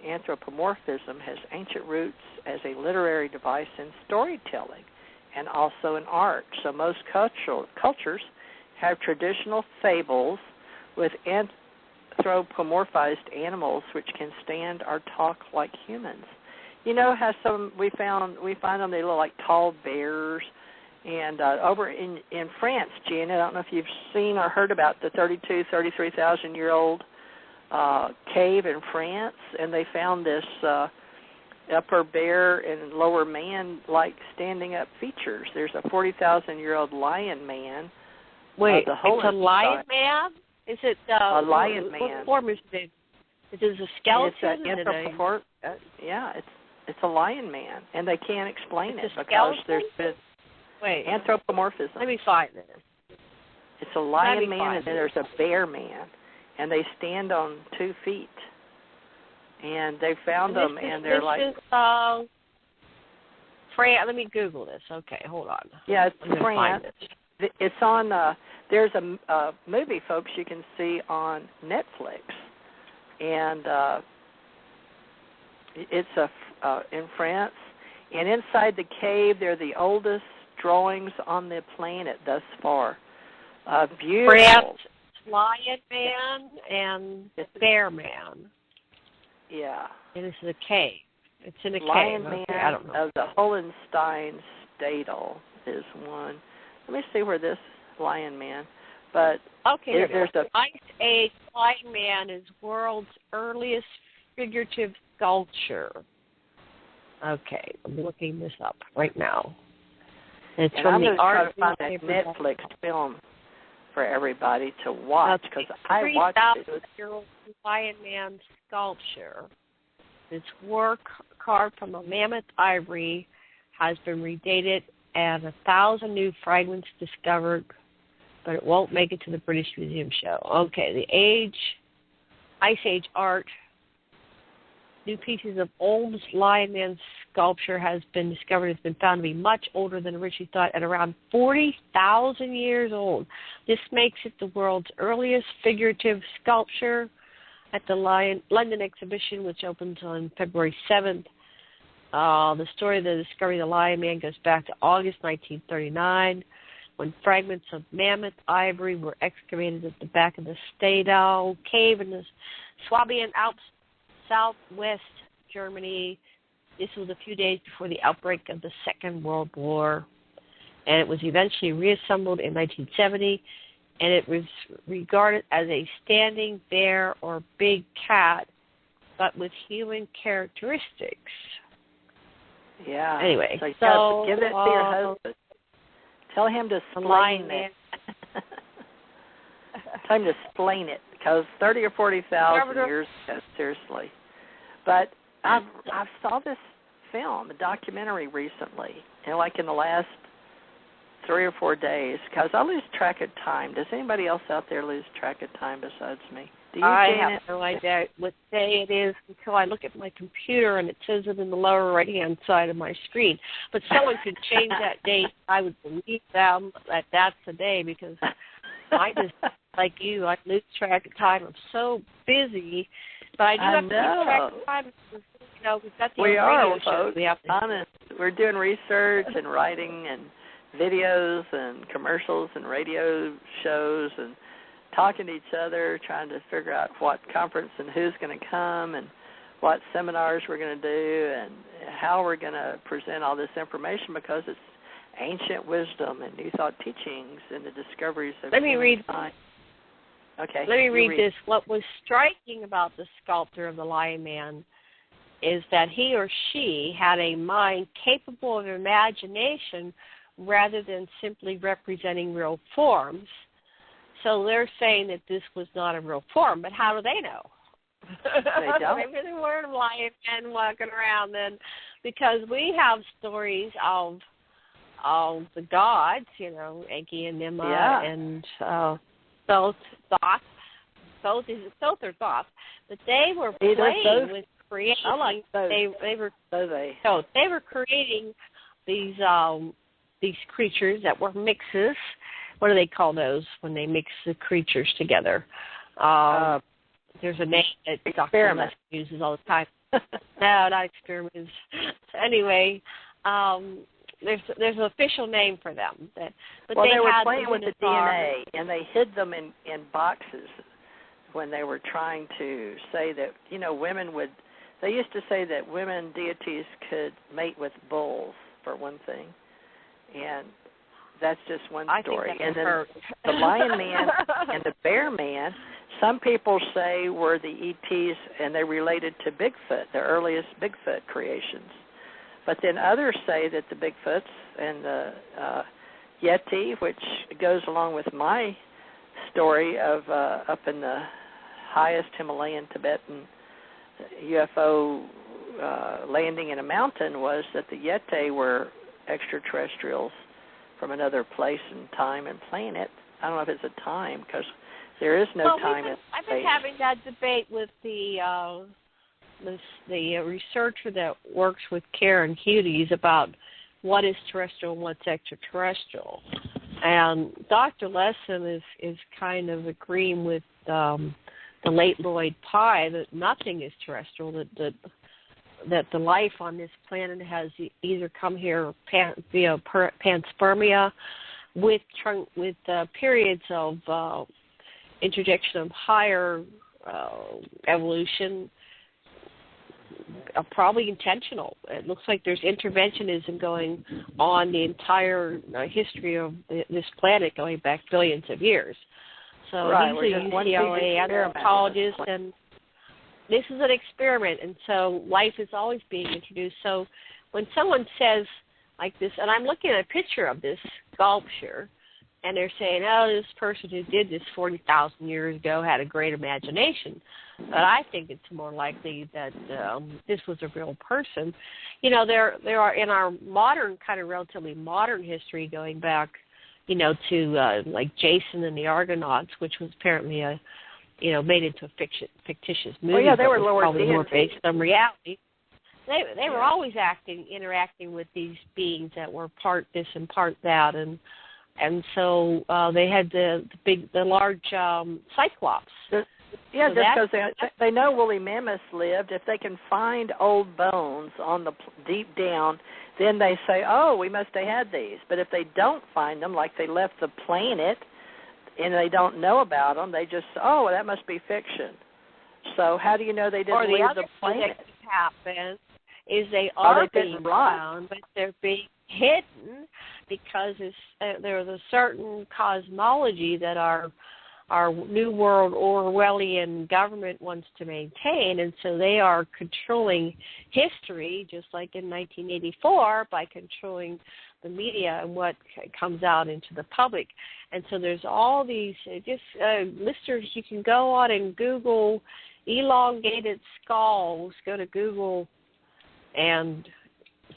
Anthropomorphism has ancient roots as a literary device in storytelling and also in art. So most cultures have traditional fables with anthropomorphized animals which can stand or talk like humans. You know how we find them, they look like tall bears. And over in France, Janet, I don't know if you've seen or heard about the 33,000-year-old cave in France, and they found this upper bear and lower man-like standing-up features. There's a 40,000-year-old lion man. Wait, it's a lion man? Is it a lion man? What form is it? Is it a skeleton? It's a lion man, and they can't explain it because skeleton? there's been anthropomorphism. Let me find this. It's a lion man, and then there's a bear man, and they stand on 2 feet. And they found them, and they're like... Let me Google this. Okay, hold on. Yeah, it's France. It's on... there's a movie, folks, you can see on Netflix. And it's in France. And inside the cave, they're the oldest drawings on the planet thus far. Beautiful. Perhaps Lion Man and Bear Man. Yeah. And this is a cave. It's in a Lion cave. Man I don't know. of the Hohenstein Stadel is one. Let me see where this Lion Man. But there's a Ice Age Lion Man is world's earliest figurative sculpture. Okay, I'm looking this up right now. It's from the art. I'm going to try to find a Netflix film for everybody to watch because I watched it. 3,000-year-old Lion Man sculpture. This work carved from a mammoth ivory has been redated and 1,000 new fragments discovered, but it won't make it to the British Museum show. Okay, the Ice Age art. New pieces of old Lion Man sculpture has been discovered. It's been found to be much older than originally thought, at around 40,000 years old. This makes it the world's earliest figurative sculpture at the London exhibition, which opens on February 7th. The story of the discovery of the Lion Man goes back to August 1939, when fragments of mammoth ivory were excavated at the back of the Stadel cave in the Swabian Alps, southwest Germany. This was a few days before the outbreak of the Second World War, and it was eventually reassembled in 1970, and it was regarded as a standing bear or big cat, but with human characteristics. Yeah. Anyway, so give it to your husband. Tell him to explain it. Tell him to explain it, because 30 or 40,000 years ago, seriously. But I saw this film, a documentary recently, like in the last 3 or 4 days, because I lose track of time. Does anybody else out there lose track of time besides me? Do you, I Janet? have no idea what day it is until I look at my computer and it says it in the lower right-hand side of my screen. But someone could change that date. I would believe them that that's the day, because I just, like you, I lose track of time. I'm so busy, but I do have to keep track of time. Because, we've got the radio shows. We have to. Honest. We're doing research and writing and videos and commercials and radio shows and talking to each other, trying to figure out what conference and who's going to come and what seminars we're going to do and how we're going to present all this information, because it's ancient wisdom and new thought teachings and the discoveries of human time. Okay. Let me read this. What was striking about the sculptor of the Lion Man is that he or she had a mind capable of imagination rather than simply representing real forms. So they're saying that this was not a real form, but how do they know? They don't. Maybe they weren't a lion man walking around then, because we have stories of the gods, Enki and Nimrod and Thoth. Thoth or Thoth, but they were playing with creation. I like those. They were creating these creatures that were mixes. What do they call those when they mix the creatures together? There's a name that Dr. Les uses all the time. No, not experiments. Anyway, there's an official name for them. But they were playing with the DNA, and they hid them in boxes when they were trying to say that, women would. They used to say that women deities could mate with bulls, for one thing, and that's just one story. And then the Lion Man and the Bear Man, some people say were the ETs, and they related to Bigfoot, the earliest Bigfoot creations. But then others say that the Bigfoots and the Yeti, which goes along with my story of up in the highest Himalayan Tibetan UFO landing in a mountain, was that the Yeti were extraterrestrials from another place and time and planet. I don't know if it's a time, because there is no time in space. I've been having that debate with the researcher that works with Karen Hughes about what is terrestrial and what's extraterrestrial. And Dr. Lesson is kind of agreeing with the late Lloyd Pye that nothing is terrestrial, that that the life on this planet has either come here via panspermia with periods of interjection of higher evolution, probably intentional. It looks like there's interventionism going on the entire history of this planet, going back billions of years. So these are UCLA anthropologists, and this is an experiment, and so life is always being introduced. So when someone says like this, and I'm looking at a picture of this sculpture, and they're saying, oh, this person who did this 40,000 years ago had a great imagination. But I think it's more likely that this was a real person. You know, there are, in our modern, kind of relatively modern history, going back, you know, to like Jason and the Argonauts, which was apparently made into a fictitious movie. Oh, yeah, they were lower probably more based on reality. They were always interacting with these beings that were part this and part that, and so they had the large cyclops. Yeah, so just because they know woolly mammoths lived. If they can find old bones on the deep down, then they say, oh, we must have had these. But if they don't find them, like they left the planet and they don't know about them, they just, oh, well, that must be fiction. So how do you know they didn't leave the planet? Or the happen is they are being found, but they're being hidden because there's a certain cosmology that our New World Orwellian government wants to maintain, and so they are controlling history, just like in 1984, by controlling the media and what comes out into the public. And so there's all these, listeners, you can go on and Google elongated skulls. Go to Google and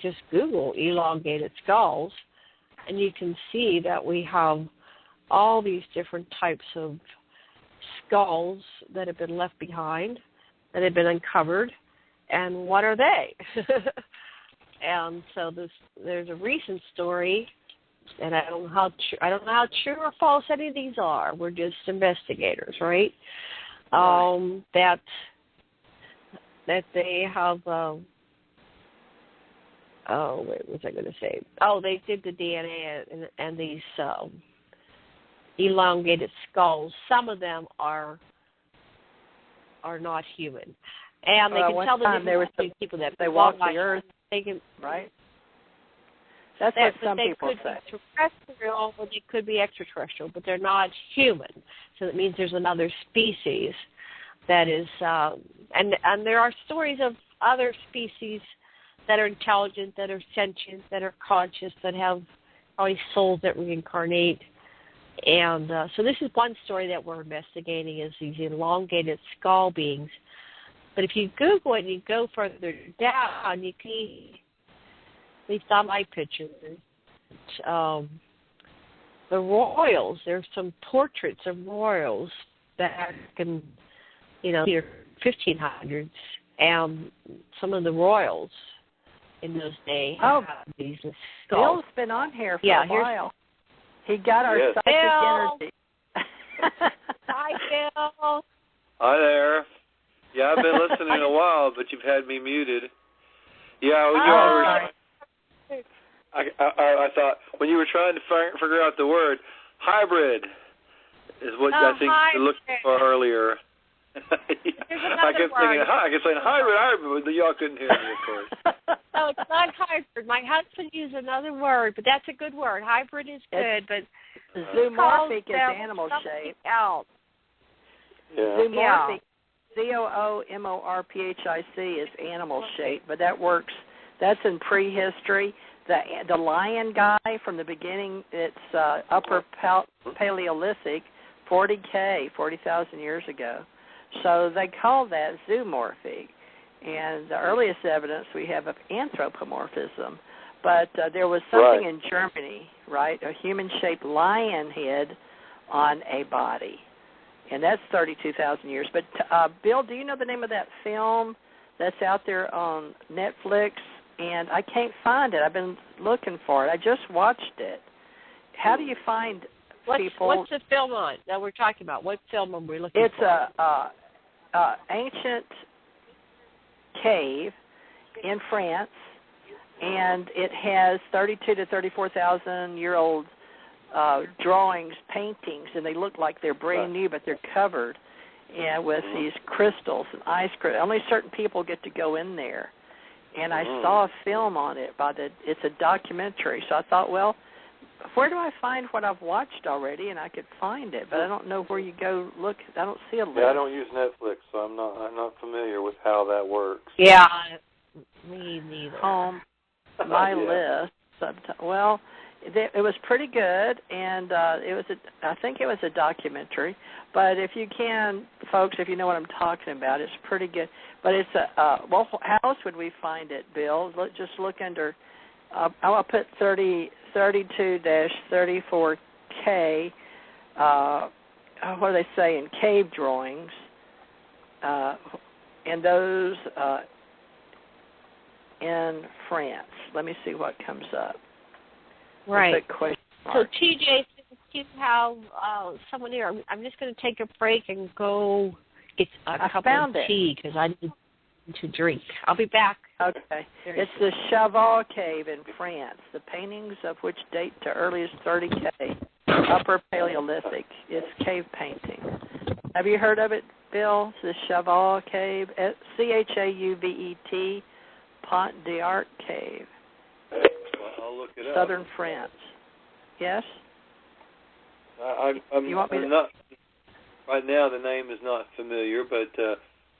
just Google elongated skulls, and you can see that we have all these different types of skulls that have been left behind, that have been uncovered, and what are they? And so there's a recent story, and I don't know how true or false any of these are. We're just investigators, right? That they have. What was I going to say? Oh, they did the DNA and these elongated skulls. Some of them are not human, and they can tell the difference between people that they walk the earth. They can, right? That's what some people say. They could be terrestrial, or they could be extraterrestrial, but they're not human. So that means there's another species that is, and there are stories of other species that are intelligent, that are sentient, that are conscious, that have probably souls that reincarnate. And so this is one story that we're investigating, is these elongated skull beings. But if you Google it and you go further down, you can, at least on my picture, the royals. There's some portraits of royals back in, the 1500s, and some of the royals in those days have these skulls. Bill's been on here for a while. He got our psychic energy. Hi, Bill. Hi there. Yeah, I've been listening a while, but you've had me muted. Yeah, when I thought when you were trying to figure out the word hybrid is what I think you looked for earlier. I kept saying hybrid, but y'all couldn't hear me, of course. No, it's not hybrid. My husband used another word, but that's a good word. Hybrid is good, but zoomorphic is animal shape. Else. Yeah. Zoomorphic, ZOOMORPHIC is animal shape, but that works. That's in prehistory. The lion guy from the beginning, it's upper Paleolithic, 40,000 years ago. So they call that zoomorphic. And the earliest evidence we have of anthropomorphism. But there was something in Germany, right, a human-shaped lion head on a body. And that's 32,000 years. But, Bill, do you know the name of that film that's out there on Netflix? And I can't find it. I've been looking for it. I just watched it. How do you find people? What's the film on that we're talking about? What film are we looking for? It's a ancient cave, in France, and it has 32 to 34,000 year old drawings, paintings, and they look like they're brand new, but they're covered with these crystals and ice crystals. Only certain people get to go in there. And I saw a film on it. It's a documentary. So I thought, well, where do I find what I've watched already? And I could find it, but I don't know where you go look. I don't see a list. Yeah, I don't use Netflix, so I'm not familiar with how that works. Yeah, me neither. My list. Well, it was pretty good, and I think it was a documentary. But if you can, folks, if you know what I'm talking about, it's pretty good. But it's well, how else would we find it, Bill? Just look under. I'll put 32-34K. What do they say in cave drawings? And those in France. Let me see what comes up. Right. So, TJ, since you have someone here, I'm just going to take a break and go get a cup of tea because I need to drink. I'll be back. Okay. It's the Cheval Cave in France, the paintings of which date to earliest 30K, Upper Paleolithic. It's cave painting. Have you heard of it, Bill? The Cheval Cave, Chauvet, Pont d'Arc Cave. I'll look it up. Southern France. Yes? I'm not, right now the name is not familiar, but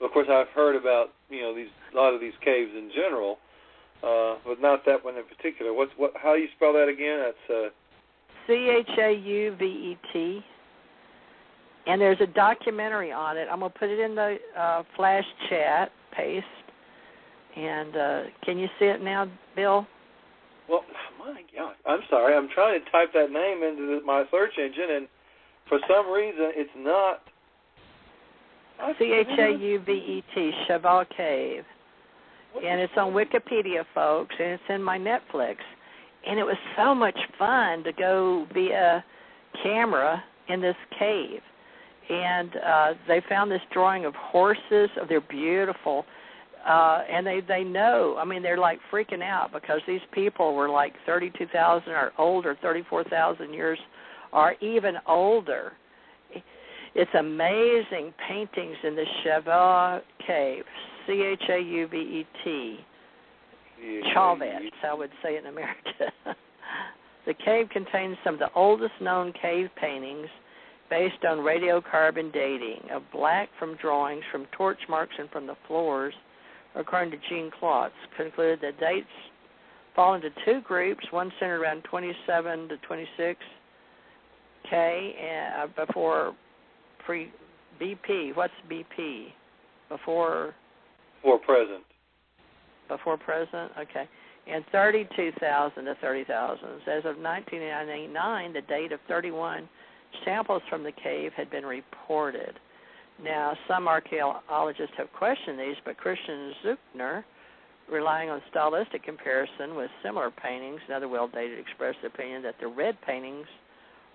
of course I've heard about a lot of these caves in general, but not that one in particular. How do you spell that again? That's Chauvet, and there's a documentary on it. I'm gonna put it in the flash chat. Paste. And can you see it now, Bill? Well, my God, I'm sorry. I'm trying to type that name into my search engine, and for some reason it's not. Chauvet, Cheval Cave. And it's on Wikipedia, folks, and it's in my Netflix. And it was so much fun to go via camera in this cave. And they found this drawing of horses. They're beautiful. And they know, they're like freaking out because these people were like 32,000 or older, 34,000 years or even older. It's amazing paintings in the Cheval Cave, Chauvet. Chauvet, I would say it in America. The cave contains some of the oldest known cave paintings based on radiocarbon dating of black from drawings, from torch marks, and from the floors. According to Gene Klotz, concluded that dates fall into two groups, one centered around 27 to 26K before BP. What's BP? Before present. Before present? Okay. And 32,000 to 30,000. As of 1999, the date of 31 samples from the cave had been reported. Now, some archaeologists have questioned these, but Christian Zuckner, relying on stylistic comparison with similar paintings, another well-dated, expressed the opinion that the red paintings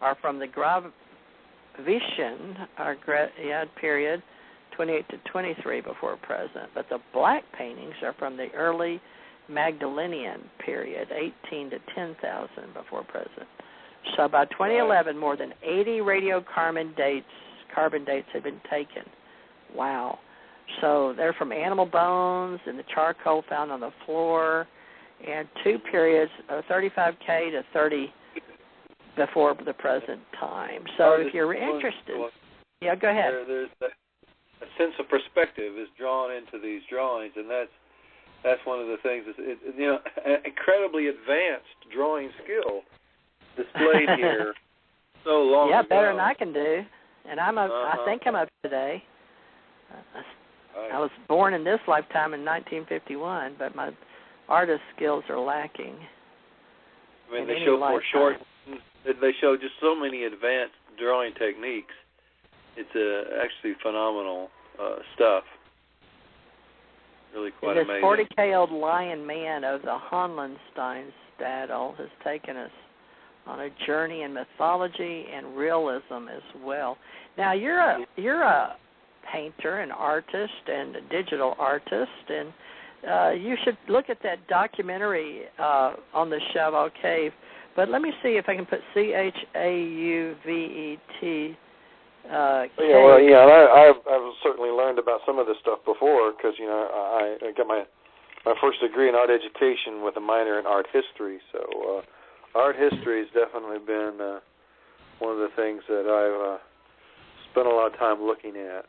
are from the Gravitian period, 28 to 23 before present, but the black paintings are from the early Magdalenian period, 18 to 10,000 before present. So by 2011, more than 80 radiocarbon dates had been taken. Wow. So they're from animal bones and the charcoal found on the floor, and two periods, 35K to 30 before the present time. So if you're interested, go ahead. There's a sense of perspective is drawn into these drawings, and that's one of the things. Incredibly advanced drawing skill displayed here so long ago. Yeah, better than I can do. And I think I'm up to date. I was born in this lifetime in 1951, but my artist skills are lacking. They show just so many advanced drawing techniques. It's actually phenomenal stuff. Really quite amazing. This 40K-old lion man of the Hohensteinstadel has taken us on a journey in mythology and realism as well. Now, you're a painter, an artist, and a digital artist, and you should look at that documentary on the Cheval Cave. But let me see if I can put Chauvet. I've certainly learned about some of this stuff before because I got my first degree in art education with a minor in art history. So art history has definitely been one of the things that I've spent a lot of time looking at.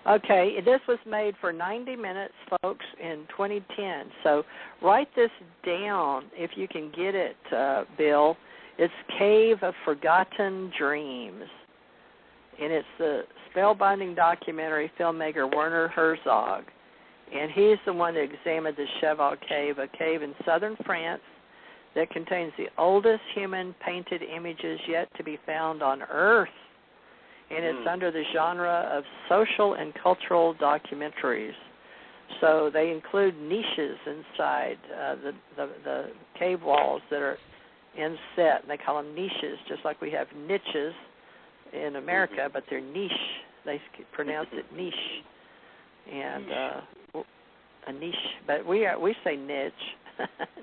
Okay, this was made for 90 minutes, folks, in 2010. So write this down if you can get it, Bill. It's Cave of Forgotten Dreams. And it's the spellbinding documentary filmmaker Werner Herzog. And he's the one that examined the Cheval Cave, a cave in southern France that contains the oldest human painted images yet to be found on Earth. And it's under the genre of social and cultural documentaries. So they include niches inside the cave walls that are inset, and they call them niches, just like we have niches in America, but they're niche. They pronounce it niche, and a niche. But we say niche,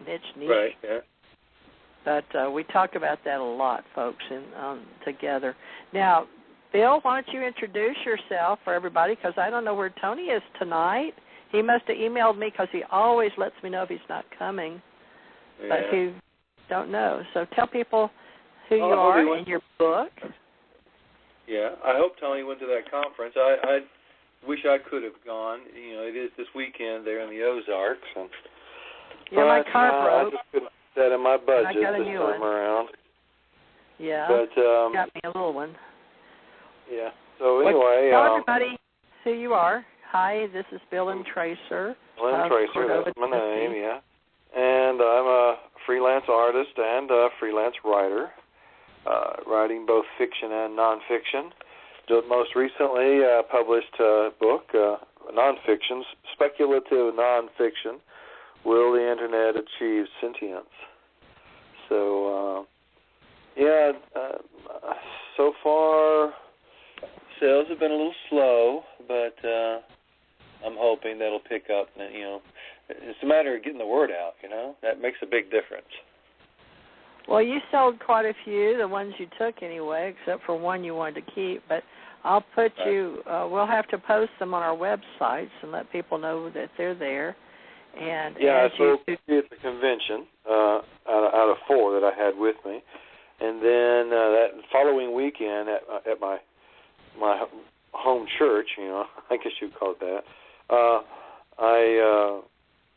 niche. Right. Yeah. But we talk about that a lot, folks, together. Now, Bill, why don't you introduce yourself for everybody, because I don't know where Tony is tonight. He must have emailed me because he always lets me know if he's not coming, but he don't know. So tell people who you are and your book. Yeah, I hope Tony went to that conference. I wish I could have gone. It is this weekend there in the Ozarks. My car broke. I just couldn't put that in my budget this time around. Yeah, but got me a little one. Yeah. So anyway, tell everybody who you are. Hi, this is Bill and Tracer. Bill and Tracer, that's my name. Yeah. And I'm a freelance artist and a freelance writer, writing both fiction and nonfiction. Most recently, published a book, nonfiction, speculative nonfiction. Will the Internet Achieve Sentience? So, so far, sales have been a little slow, but I'm hoping that'll pick up. It's a matter of getting the word out, That makes a big difference. Well, you sold quite a few, the ones you took anyway, except for one you wanted to keep. But I'll put we'll have to post them on our websites and let people know that they're there. And I sold 50 at the convention out of 4 that I had with me. And then that following weekend at my home church, I guess you'd call it that, I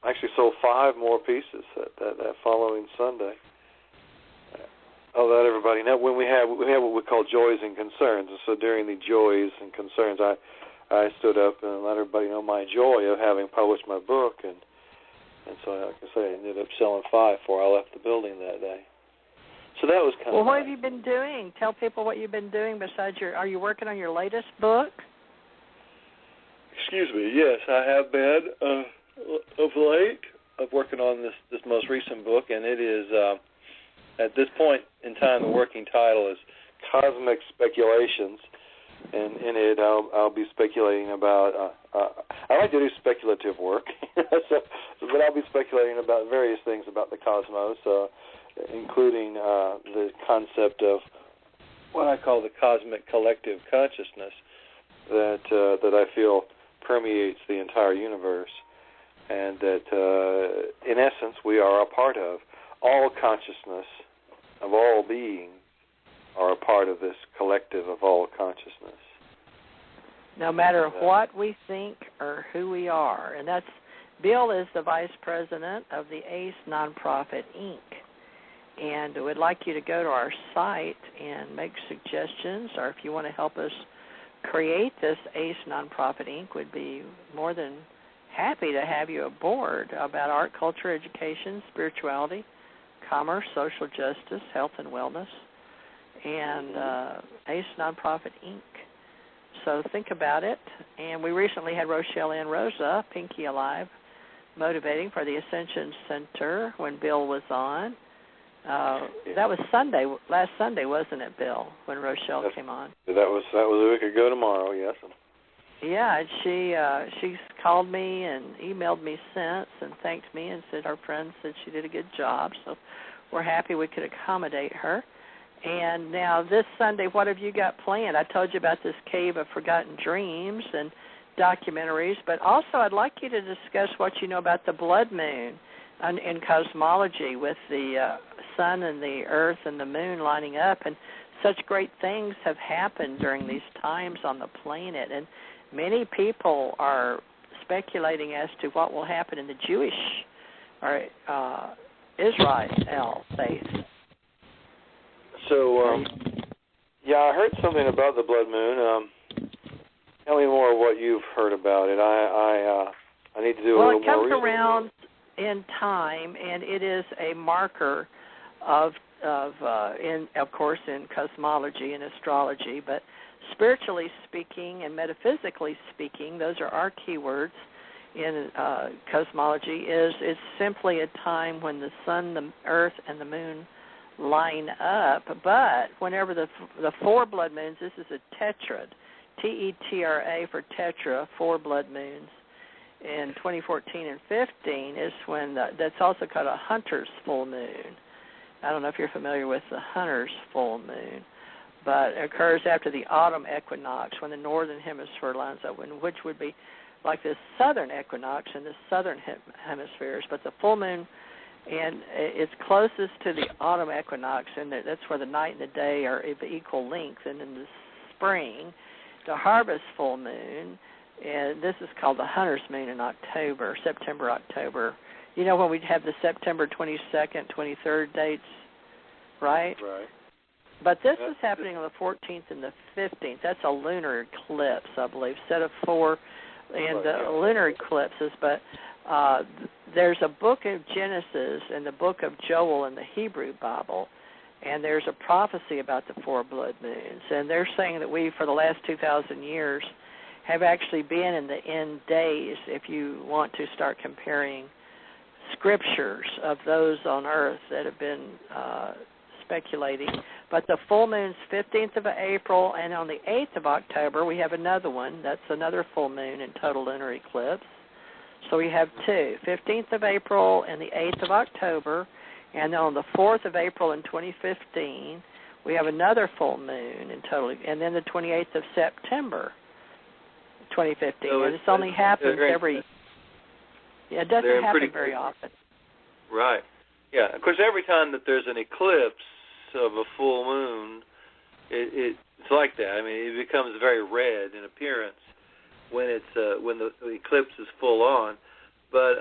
actually sold 5 more pieces that following Sunday. I'll let everybody know when we have what we call joys and concerns. And so during the joys and concerns, I stood up and let everybody know my joy of having published my book, and so like I say, I ended up selling 5 before I left the building that day. So that was kind of Well, what have you been doing? Tell people what you've been doing besides are you working on your latest book? Excuse me, yes, I have been of late. I'm working on this most recent book, and it is, at this point in time, the working title is Cosmic Speculations, and in it I'll be speculating about, I like to do speculative work, but I'll be speculating about various things about the cosmos, including the concept of what I call the cosmic collective consciousness that I feel permeates the entire universe, and that in essence we are a part of. All consciousness of all beings are a part of this collective of all consciousness. No matter what we think or who we are. And that's Bill is the vice president of the ACE Nonprofit, Inc., and we'd like you to go to our site and make suggestions, or if you want to help us create this ACE Nonprofit, Inc., we'd be more than happy to have you aboard about art, culture, education, spirituality, commerce, social justice, health and wellness, and ACE Nonprofit, Inc. So think about it. And we recently had Rochelle Ann Rosa, Pinky Alive, motivating for the Ascension Center when Bill was on. That was last Sunday, wasn't it, Bill, when Rochelle came on? That was a week ago tomorrow, yes. Yeah, she's called me and emailed me since and thanked me and said our friend said she did a good job. So we're happy we could accommodate her. And now this Sunday, what have you got planned? I told you about this Cave of Forgotten Dreams and documentaries, but also I'd like you to discuss what you know about the blood moon in cosmology with the sun and the earth and the moon lining up, and such great things have happened during these times on the planet, and many people are speculating as to what will happen in the Jewish or Israel faith. So, yeah, I heard something about the blood moon. Tell me more of what you've heard about it. I need to do a little more research. Well, it comes around in time, and it is a marker of course, in cosmology and astrology, but spiritually speaking and metaphysically speaking, those are our keywords in cosmology. It's simply a time when the sun, the earth, and the moon line up. But whenever the four blood moons, this is a tetrad, Tetra for tetra, four blood moons, in 2014 and 15 is when that's also called a hunter's full moon. I don't know if you're familiar with the hunter's full moon, but it occurs after the autumn equinox when the northern hemisphere lines up, which would be like the southern equinox in the southern hemispheres. But the full moon, and it's closest to the autumn equinox, and that's where the night and the day are of equal length. And in the spring, the harvest full moon, and this is called the hunter's moon in October, September, October. You know when we'd have the September 22nd, 23rd dates, right? Right. But this is happening on the 14th and the 15th. That's a lunar eclipse, I believe, set of four and lunar eclipses. But there's a book of Genesis and the book of Joel in the Hebrew Bible, and there's a prophecy about the four blood moons. And they're saying that we, for the last 2,000 years, have actually been in the end days, if you want to start comparing scriptures of those on earth that have been speculating. But the full moon's 15th of April, and on the 8th of October, we have another one. That's another full moon in total lunar eclipse. So we have two, 15th of April and the 8th of October. And then on the 4th of April in 2015, we have another full moon in total, and then the 28th of September, 2015. So and this only happens every... Yeah, it doesn't happen very often. Right. Yeah. Of course, every time that there's an eclipse of a full moon, it's like that. I mean, it becomes very red in appearance when the eclipse is full on. But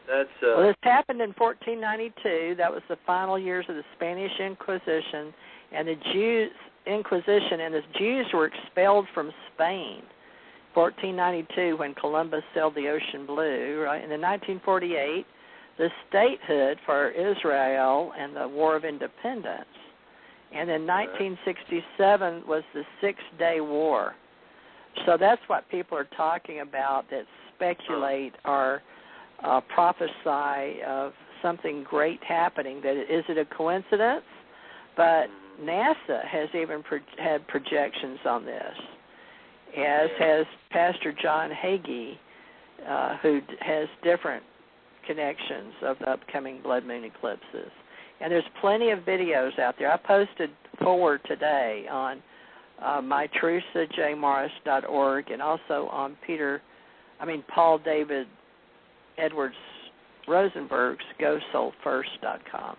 that's well, this happened in 1492. That was the final years of the Spanish Inquisition, and the Jews were expelled from Spain. 1492, when Columbus sailed the ocean blue, right? And in 1948, the statehood for Israel and the War of Independence. And in 1967 was the Six-Day War. So that's what people are talking about that speculate or prophesy of something great happening. Is it a coincidence? But NASA has even had projections on this, as has Pastor John Hagee, who has different connections of the upcoming blood moon eclipses. And there's plenty of videos out there. I posted 4 today on mytruthajmorris.org and also on Paul David Edwards Rosenberg's GoSoulFirst.com.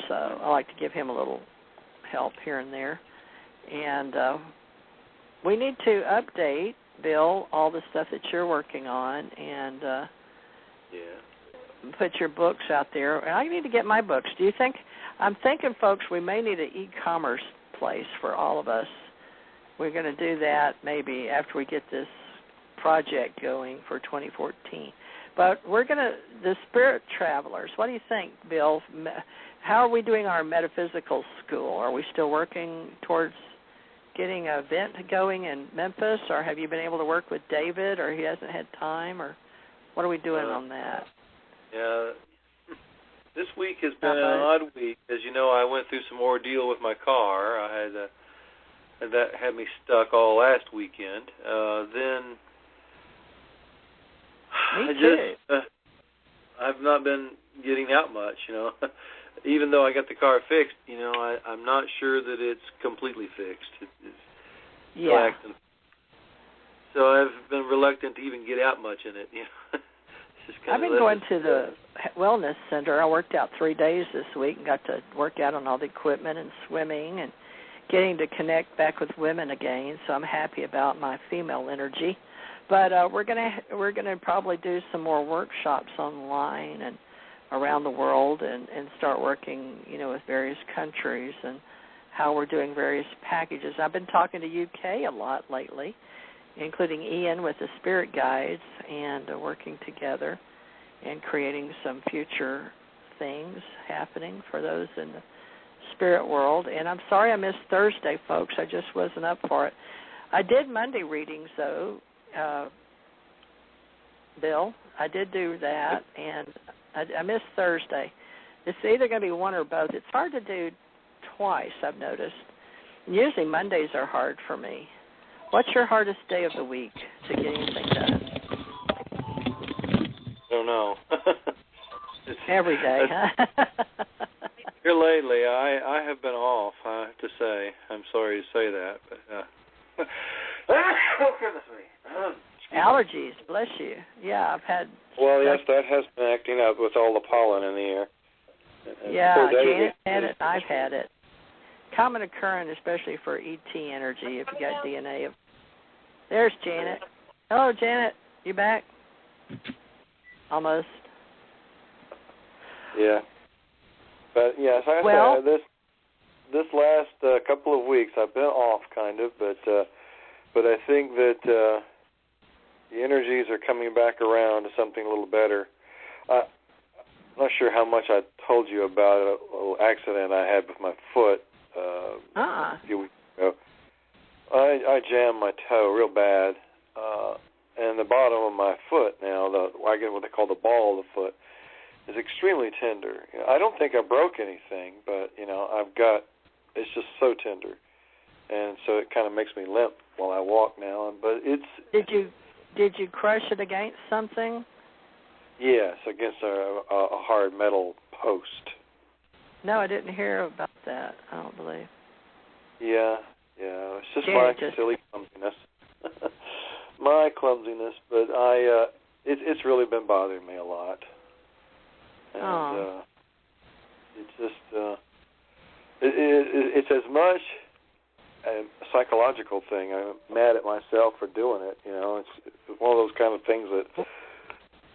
So I like to give him a little help here and there. And we need to update, Bill, all the stuff that you're working on and put your books out there. And I need to get my books. Do you think, I'm thinking, folks, we may need an e-commerce place for all of us. We're going to do that maybe after we get this project going for 2014. But we're going to, the Spirit Travelers, what do you think, Bill? How are we doing our metaphysical school? Are we still working towards getting an event going in Memphis, or have you been able to work with David, or he hasn't had time, or what are we doing on that? Yeah, this week has been an odd week. As you know, I went through some ordeal with my car. I had and that had me stuck all last weekend. Then I've not been getting out much, Even though I got the car fixed, I'm not sure that it's completely fixed. It's still acting. So I've been reluctant to even get out much in it. I've been going to the wellness center. I worked out 3 days this week and got to work out on all the equipment and swimming and getting to connect back with women again. So I'm happy about my female energy. But we're gonna probably do some more workshops online and around the world and start working, with various countries and how we're doing various packages. I've been talking to UK a lot lately, including Ian with the spirit guides, and working together and creating some future things happening for those in the spirit world. And I'm sorry I missed Thursday, folks. I just wasn't up for it. I did Monday readings, though, Bill. I did do that, and I missed Thursday. It's either going to be one or both. It's hard to do twice, I've noticed. Usually Mondays are hard for me. What's your hardest day of the week to get anything done? I don't know. Every day, huh? Here lately, I have been off, I have to say. I'm sorry to say that. But, oh, goodness me. Allergies, bless you. Yeah, I've had... Well, yes, that has been acting up with all the pollen in the air. Yeah, Janet had it, I've had it. Common occurrence, especially for ET energy, if you got DNA. There's Janet. Hello, Janet. You back? Almost. Yeah. But, yes, I say, this last couple of weeks, I've been off, kind of, but I think that the energies are coming back around to something a little better. I'm not sure how much I told you about a little accident I had with my foot a few weeks ago. I jammed my toe real bad, and the bottom of my foot now, I get what they call the ball of the foot, is extremely tender. I don't think I broke anything, but it's just so tender, and so it kind of makes me limp while I walk now. But Did you crush it against something? Yes, against a hard metal post. No, I didn't hear about that, I don't believe. Yeah, it's just my silly clumsiness. My clumsiness, but it's really been bothering me a lot. And it's just, it's as much a psychological thing. I'm mad at myself for doing it. It's one of those kind of things that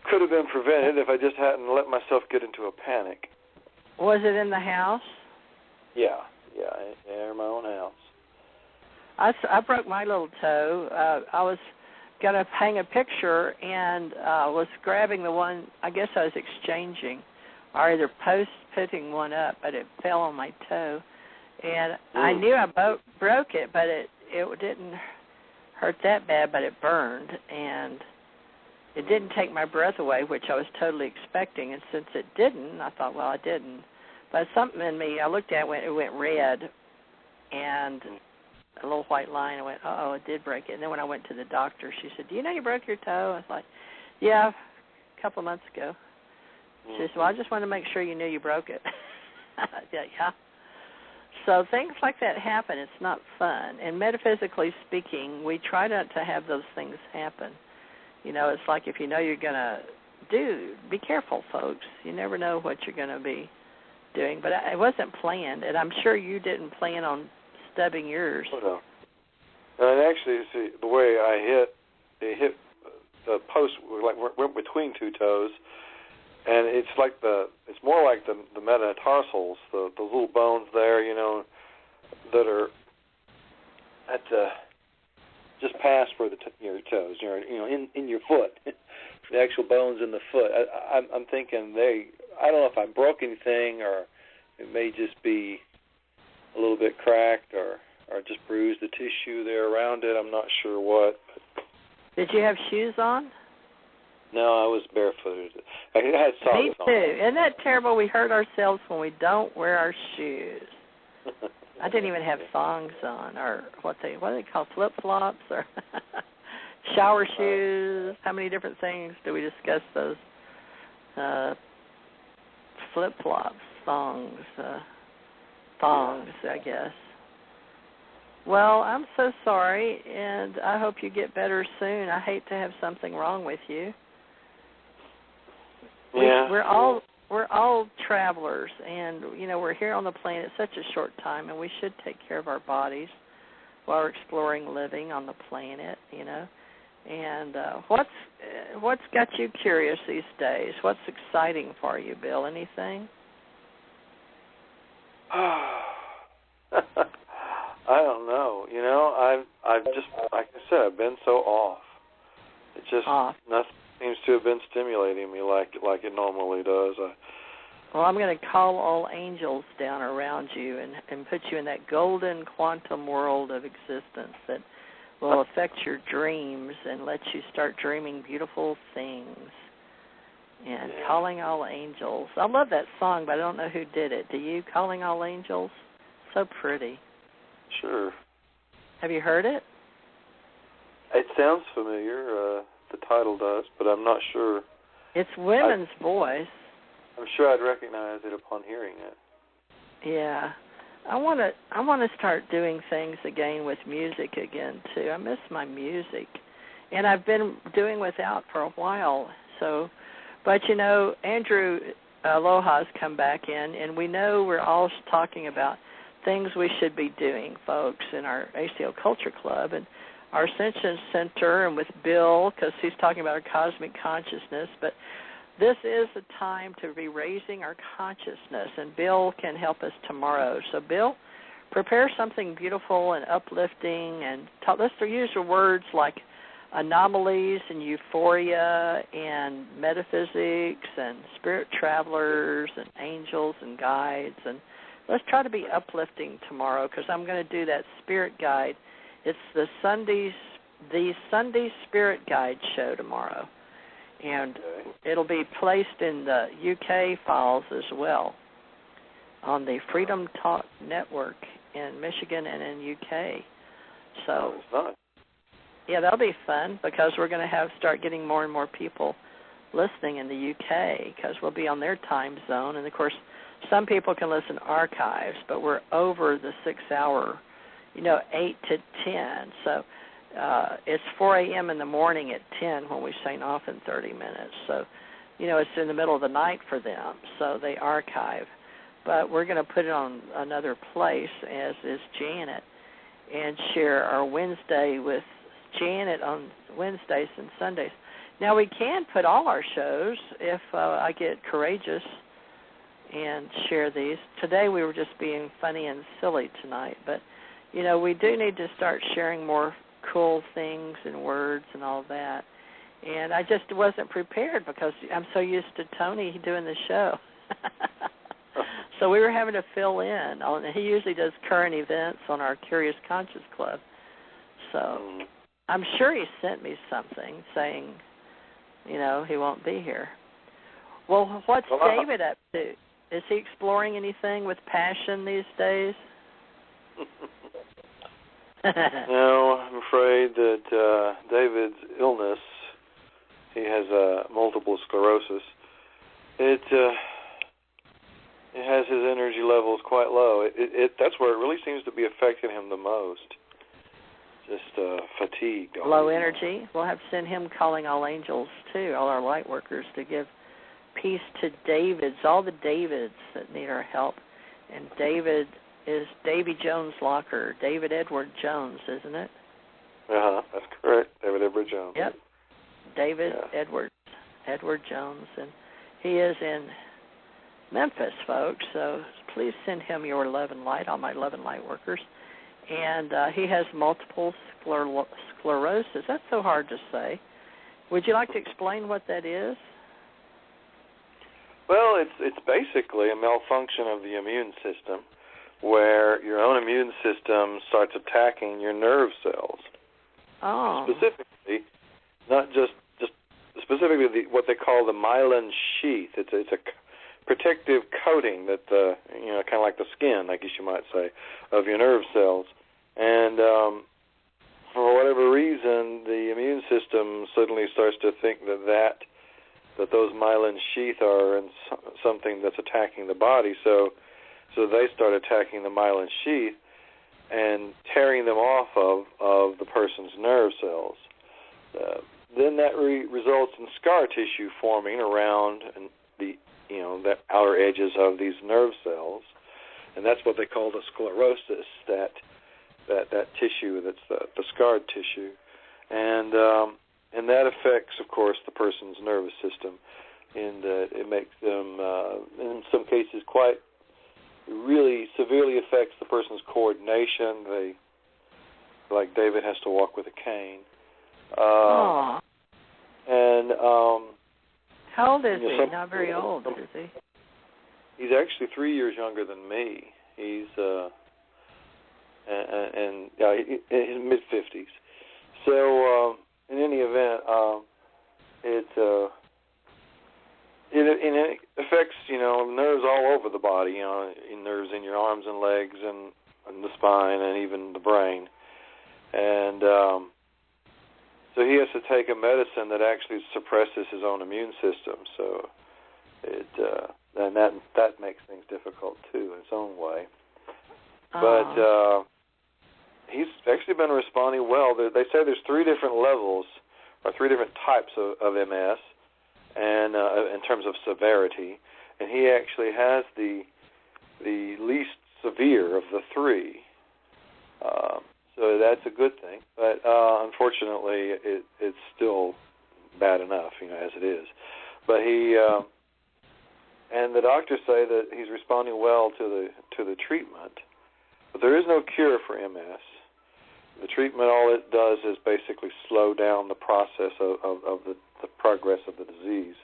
could have been prevented if I just hadn't let myself get into a panic. Was it in the house? Yeah, in my own house. I broke my little toe. I was going to hang a picture and was grabbing the one, I guess I was exchanging, or either putting one up, but it fell on my toe. And I knew I broke it, but it didn't hurt that bad, but it burned. And it didn't take my breath away, which I was totally expecting. And since it didn't, I thought, well, I didn't. But something in me, I looked at it, it went red, and a little white line. I went, it did break it. And then when I went to the doctor, she said, do you know you broke your toe? I was like, yeah, a couple of months ago. She said, well, I just wanted to make sure you knew you broke it. Yeah. So things like that happen. It's not fun. And metaphysically speaking, we try not to have those things happen. It's like if you know you're going to be careful, folks. You never know what you're going to be doing. But it wasn't planned, and I'm sure you didn't plan on stubbing yours. Oh, no. And actually, see, the way it hit the post, went between two toes, and it's more like the metatarsals, the little bones there, that are at just past where your toes, in your foot, the actual bones in the foot. I'm thinking I don't know if I broke anything, or it may just be a little bit cracked, or just bruised the tissue there around it. I'm not sure what. Did you have shoes on? No, I was barefooted. I had socks on. Me too. Isn't that terrible? We hurt ourselves when we don't wear our shoes. I didn't even have songs on, or what do they call flip-flops, or shower shoes. How many different things do we discuss those? Flip-flops, thongs, I guess. Well, I'm so sorry, and I hope you get better soon. I hate to have something wrong with you. Yeah. We're all travelers, and we're here on the planet such a short time, and we should take care of our bodies while we're exploring living on the planet. And what's got you curious these days? What's exciting for you, Bill? Anything? I don't know. I've just, like I said, I've been so off. It just nothing seems to have been stimulating me like it normally does. Well, I'm going to call all angels down around you and put you in that golden quantum world of existence that will affect your dreams and let you start dreaming beautiful things. And calling all angels. I love that song, but I don't know who did it. Do you? Calling all angels? So pretty. Sure. Have you heard it? It sounds familiar. The title does, but I'm not sure. It's women's voice. I'm sure I'd recognize it upon hearing it. Yeah. I want to start doing things again with music again too. I miss my music, and I've been doing without for a while. So, but Andrew Aloha's come back in, and we know we're all talking about things we should be doing, folks, in our ACO Culture Club and our Ascension Center, and with Bill, because he's talking about our cosmic consciousness. But this is the time to be raising our consciousness, and Bill can help us tomorrow. So, Bill, prepare something beautiful and uplifting, and let's use the words like anomalies and euphoria and metaphysics and spirit travelers and angels and guides, and let's try to be uplifting tomorrow, because I'm going to do that spirit guide. It's the Sunday Spirit Guide show tomorrow, and it'll be placed in the UK files as well on the Freedom Talk Network in Michigan and in UK. So, yeah, that'll be fun, because we're going to start getting more and more people listening in the UK, because we'll be on their time zone. And, of course, some people can listen archives, but we're over the 6 hour, 8 to 10. So it's 4 a.m. in the morning at 10 when we sign off in 30 minutes. So, it's in the middle of the night for them, so they archive. But we're going to put it on another place, as is Janet, and share our Wednesday with Janet on Wednesdays and Sundays. Now, we can put all our shows if I get courageous and share these. Today we were just being funny and silly tonight, but, we do need to start sharing more cool things and words and all that. And I just wasn't prepared, because I'm so used to Tony doing the show. So we were having to fill in. He usually does current events on our Curious Conscious Club. So I'm sure he sent me something saying, he won't be here. Well, what's David up to? Is he exploring anything with passion these days? No, I'm afraid that David's illness, he has multiple sclerosis. It has his energy levels quite low. That's where it really seems to be affecting him the most. Just fatigue. Low energy. We'll have to send him calling all angels too, all our light workers, to give peace to all the Davids that need our help. And David is Davy Jones Locker, David Edward Jones, isn't it? That's correct, David Edward Jones. Yep, David Edward Jones, and he is in Memphis, folks. So please send him your love and light, all my love and light workers. And he has multiple sclerosis. That's so hard to say. Would you like to explain what that is? Well, it's basically a malfunction of the immune system, where your own immune system starts attacking your nerve cells. Oh. Specifically, not just specifically what they call the myelin sheath. It's a protective coating that kind of like the skin, I guess you might say, of your nerve cells. And for whatever reason, the immune system suddenly starts to think that those myelin sheath are in something that's attacking the body. So they start attacking the myelin sheath and tearing them off of the person's nerve cells. Then that results in scar tissue forming around the outer edges of these nerve cells, and that's what they call the sclerosis. That tissue that's the scarred tissue, and that affects, of course, the person's nervous system, and it makes them, in some cases, really severely affects the person's coordination. Like David, has to walk with a cane. And how old is he? Not very old, is he? He's actually 3 years younger than me. He's in his mid-50s. So in any event, it affects nerves all over the body. Nerves in your arms and legs and the spine and even the brain. And so he has to take a medicine that actually suppresses his own immune system. So and that makes things difficult too in its own way. But he's actually been responding well. They say there's 3 different levels or 3 different types of MS, and in terms of severity, and he actually has the least severe of the 3. So that's a good thing. But unfortunately, it's still bad enough, as it is. But he and the doctors say that he's responding well to the treatment. But there is no cure for MS. The treatment, all it does is basically slow down the process of the progress of the disease.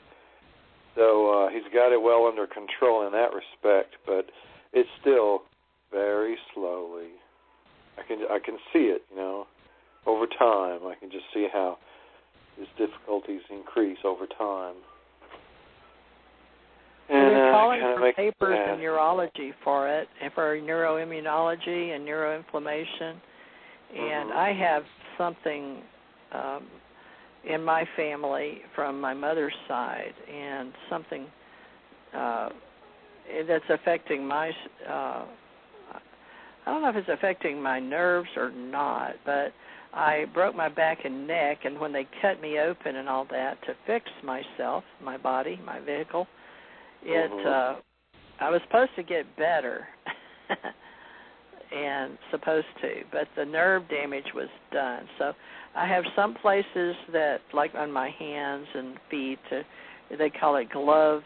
So he's got it well under control in that respect, but it's still very slowly. I can see it, over time. I can just see how his difficulties increase over time. And they're calling for papers in neurology for it, and for neuroimmunology and neuroinflammation. And I have something in my family from my mother's side, and something that's affecting my, I don't know if it's affecting my nerves or not, but I broke my back and neck, and when they cut me open and all that to fix myself, my body, my vehicle, I was supposed to get better. And supposed to, but the nerve damage was done. So I have some places that, like on my hands and feet, they call it glove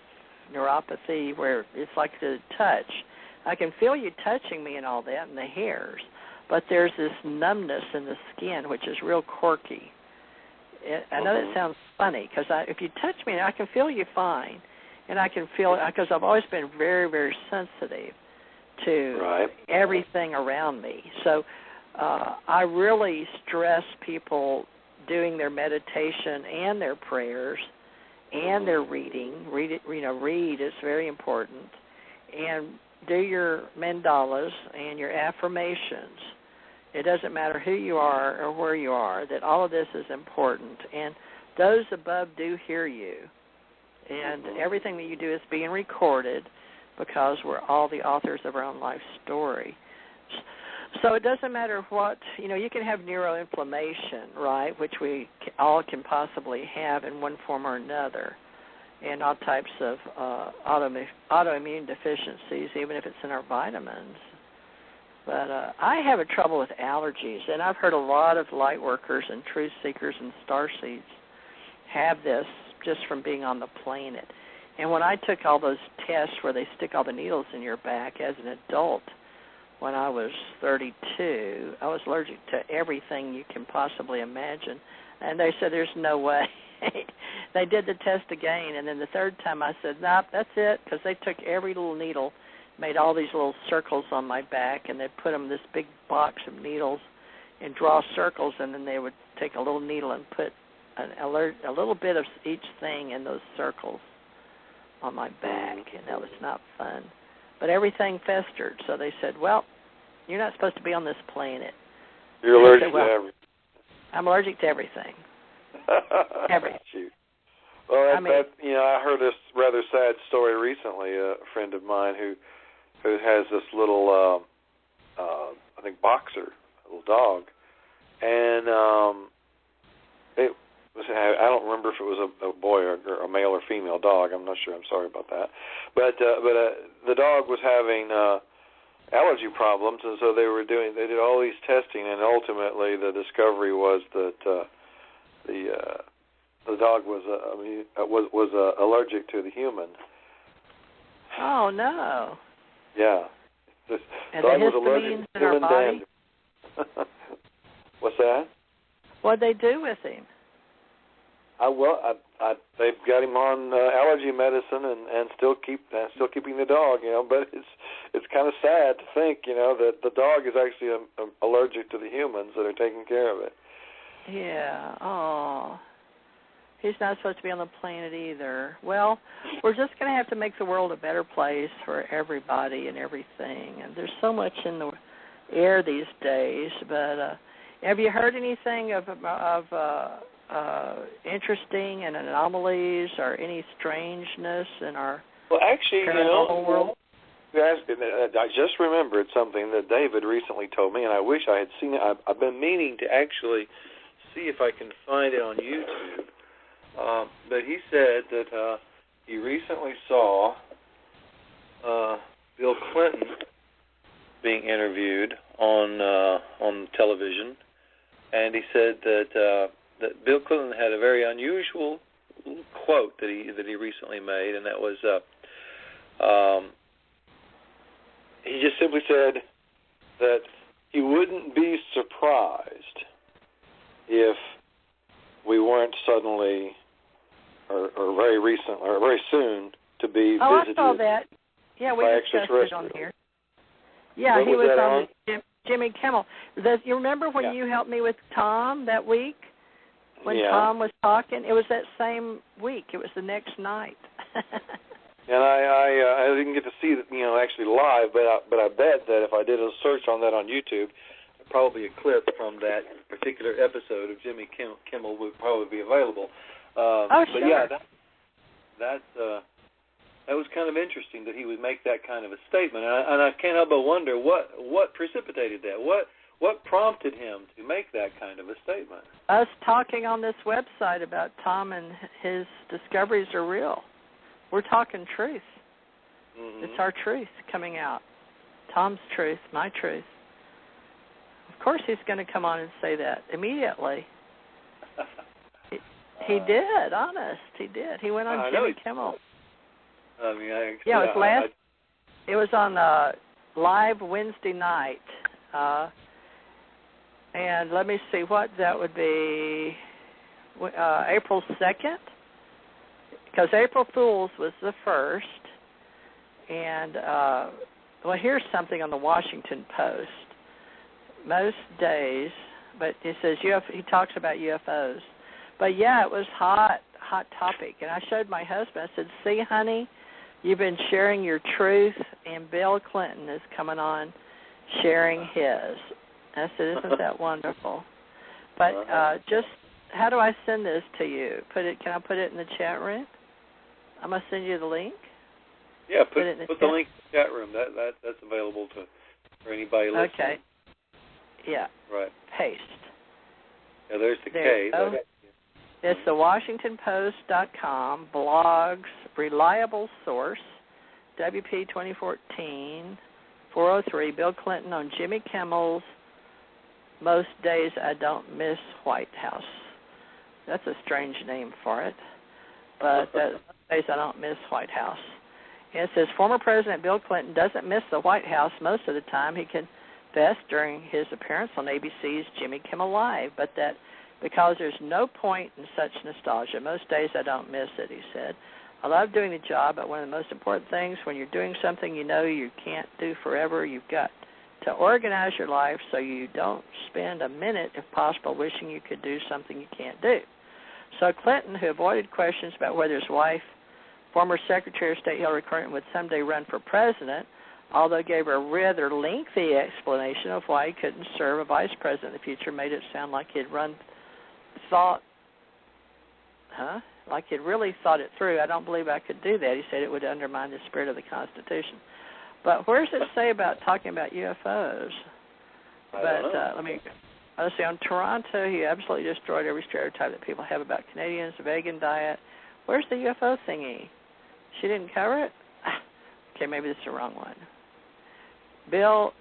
neuropathy, where it's like the touch. I can feel you touching me and all that, and the hairs, but there's this numbness in the skin, which is real quirky. I know that sounds funny, because if you touch me, I can feel you fine, and I can feel it, because I've always been very, very sensitive to everything around me. So I really stress people doing their meditation and their prayers and their reading. Read is very important. And do your mandalas and your affirmations. It doesn't matter who you are or where you are, that all of this is important. And those above do hear you. And everything that you do is being recorded, because we're all the authors of our own life story. So it doesn't matter what, you can have neuroinflammation, right, which we all can possibly have in one form or another, and all types of autoimmune deficiencies, even if it's in our vitamins. But I have a trouble with allergies, and I've heard a lot of light workers and truth seekers and starseeds have this just from being on the planet. And when I took all those tests where they stick all the needles in your back as an adult, when I was 32, I was allergic to everything you can possibly imagine. And they said, there's no way. They did the test again, and then the third time I said, nope, that's it, because they took every little needle, made all these little circles on my back, and they'd put them in this big box of needles and draw circles, and then they would take a little needle and put a little bit of each thing in those circles. on my back, and that was not fun. But everything festered, so they said, well, you're not supposed to be on this planet. You're allergic to everything. I'm allergic to everything. Everything. Well, I heard this rather sad story recently. A friend of mine who has this little, I think, boxer, a little dog, and I don't remember if it was a boy or a male or female dog. I'm not sure. I'm sorry about that. But the dog was having allergy problems, and so they did all these testing, and ultimately the discovery was that the dog was allergic to the human. Oh no. Yeah. The dog was allergic to human dander. What's that? What'd they do with him? They've got him on allergy medicine and still keeping the dog, But it's kind of sad to think, that the dog is actually allergic to the humans that are taking care of it. Yeah. Oh. He's not supposed to be on the planet either. Well, we're just going to have to make the world a better place for everybody and everything. And there's so much in the air these days. But have you heard anything of interesting and anomalies or any strangeness in our paranormal world? I just remembered something that David recently told me, and I wish I had seen it. I've been meaning to actually see if I can find it on YouTube. But he said that he recently saw Bill Clinton being interviewed on television, and he said that Bill Clinton had a very unusual quote that he recently made, and that was he just simply said that he wouldn't be surprised if we weren't suddenly or very recent or very soon to be visited. I saw that. Yeah, we discussed it on here. Yeah, he was on Jimmy Kimmel. You remember when you helped me with Tom that week? When Tom was talking, it was that same week. It was the next night. And I didn't get to see it, actually live, but I bet that if I did a search on that on YouTube, probably a clip from that particular episode of Jimmy Kimmel would probably be available. Sure. But yeah, that was kind of interesting that he would make that kind of a statement, and I can't help but wonder what precipitated that. What prompted him to make that kind of a statement? Us talking on this website about Tom and his discoveries are real. We're talking truth. Mm-hmm. It's our truth coming out. Tom's truth, my truth. Of course he's going to come on and say that immediately. He did, honest. He did. He went on Jimmy Kimmel. It was on live Wednesday night. And let me see what that would be, April 2nd, because April Fool's was the first. And, here's something on the Washington Post. Most days, but it says he talks about UFOs. But, yeah, it was hot topic. And I showed my husband. I said, see, honey, you've been sharing your truth, and Bill Clinton is coming on sharing his. I said, isn't that wonderful? But just how do I send this to you? Can I put it in the chat room? I'm going to send you the link. Yeah, put the link in the chat room. That's available for anybody listening. Okay. Yeah. Right. Paste. Yeah, there's the K. It's the WashingtonPost.com, blogs, reliable source, WP 2014, 403, Bill Clinton on Jimmy Kimmel's Most Days I Don't Miss White House. That's a strange name for it, but Most Days I Don't Miss White House. And it says, former President Bill Clinton doesn't miss the White House most of the time. He confessed during his appearance on ABC's Jimmy Kimmel Live, but that because there's no point in such nostalgia. Most days I don't miss it, he said. I love doing the job, but one of the most important things when you're doing something you know you can't do forever, you've got to organize your life so you don't spend a minute, if possible, wishing you could do something you can't do. So Clinton, who avoided questions about whether his wife former Secretary of State Hillary Clinton would someday run for president, although gave a rather lengthy explanation of why he couldn't serve a vice president in the future, made it sound like he'd like he'd really thought it through. I don't believe I could do that. He said it would undermine the spirit of the Constitution. But where does it say about talking about UFOs? Let's see, on Toronto, he absolutely destroyed every stereotype that people have about Canadians, the vegan diet. Where's the UFO thingy? She didn't cover it? Okay, maybe this is the wrong one. Bill,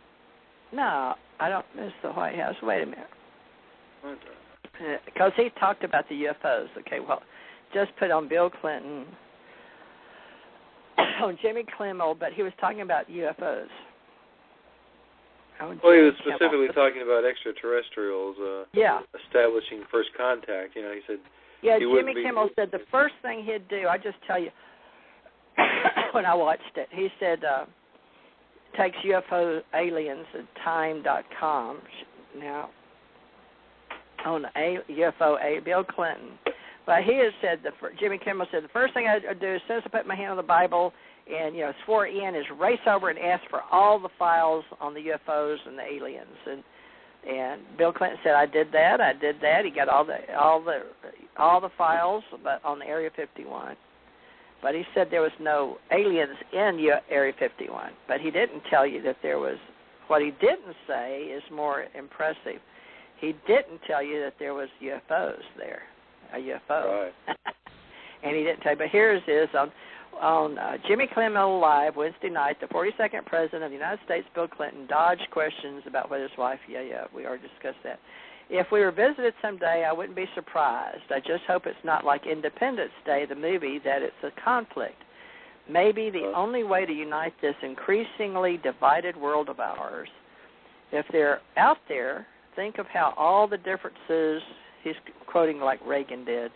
no, I don't miss the White House. Wait a minute. Because he talked about the UFOs. Okay, well, just put on Bill Clinton, on Jimmy Kimmel, but he was talking about UFOs. Well, he was specifically talking about extraterrestrials establishing first contact. You know, he said... Yeah, Jimmy Kimmel said the first thing he'd do, I just tell you, when I watched it, he said, takes UFO aliens at time.com. Now, on UFO, Bill Clinton. But he has said, Jimmy Kimmel said, the first thing I'd do as soon as I put my hand on the Bible and, swore in is race over and ask for all the files on the UFOs and the aliens. And Bill Clinton said, I did that. He got all the files but on the Area 51. But he said there was no aliens in Area 51. But he didn't tell you that there was. What he didn't say is more impressive. He didn't tell you that there was UFOs there, a UFO. Right. And he didn't tell you. But here's his on Jimmy Kimmel Live Wednesday night, the 42nd President of the United States, Bill Clinton, dodged questions about whether his wife, we already discussed that. If we were visited someday, I wouldn't be surprised. I just hope it's not like Independence Day, the movie, that it's a conflict. Maybe the only way to unite this increasingly divided world of ours, if they're out there, think of how all the differences, he's quoting like Reagan did,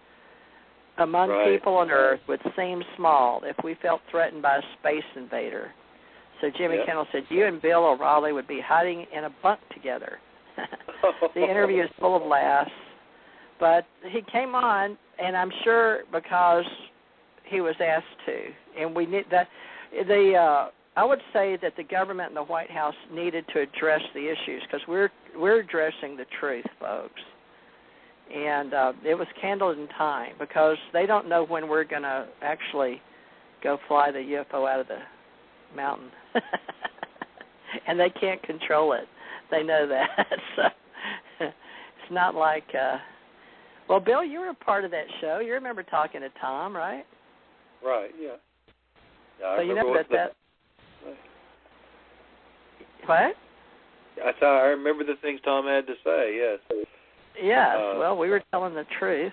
among people on Earth would seem small if we felt threatened by a space invader. So Jimmy Kimmel said, you and Bill O'Reilly would be hiding in a bunk together. The interview is full of laughs. But he came on, and I'm sure because he was asked to. And we need that. I would say that the government and the White House needed to address the issues because we're addressing the truth, folks. And it was candled in time because they don't know when we're going to actually go fly the UFO out of the mountain. And they can't control it. They know that. So it's not like, well, Bill, you were a part of that show. You remember talking to Tom, right? Right, yeah. So you know that. What? I remember the things Tom had to say, yes. Yes, well, we were telling the truth,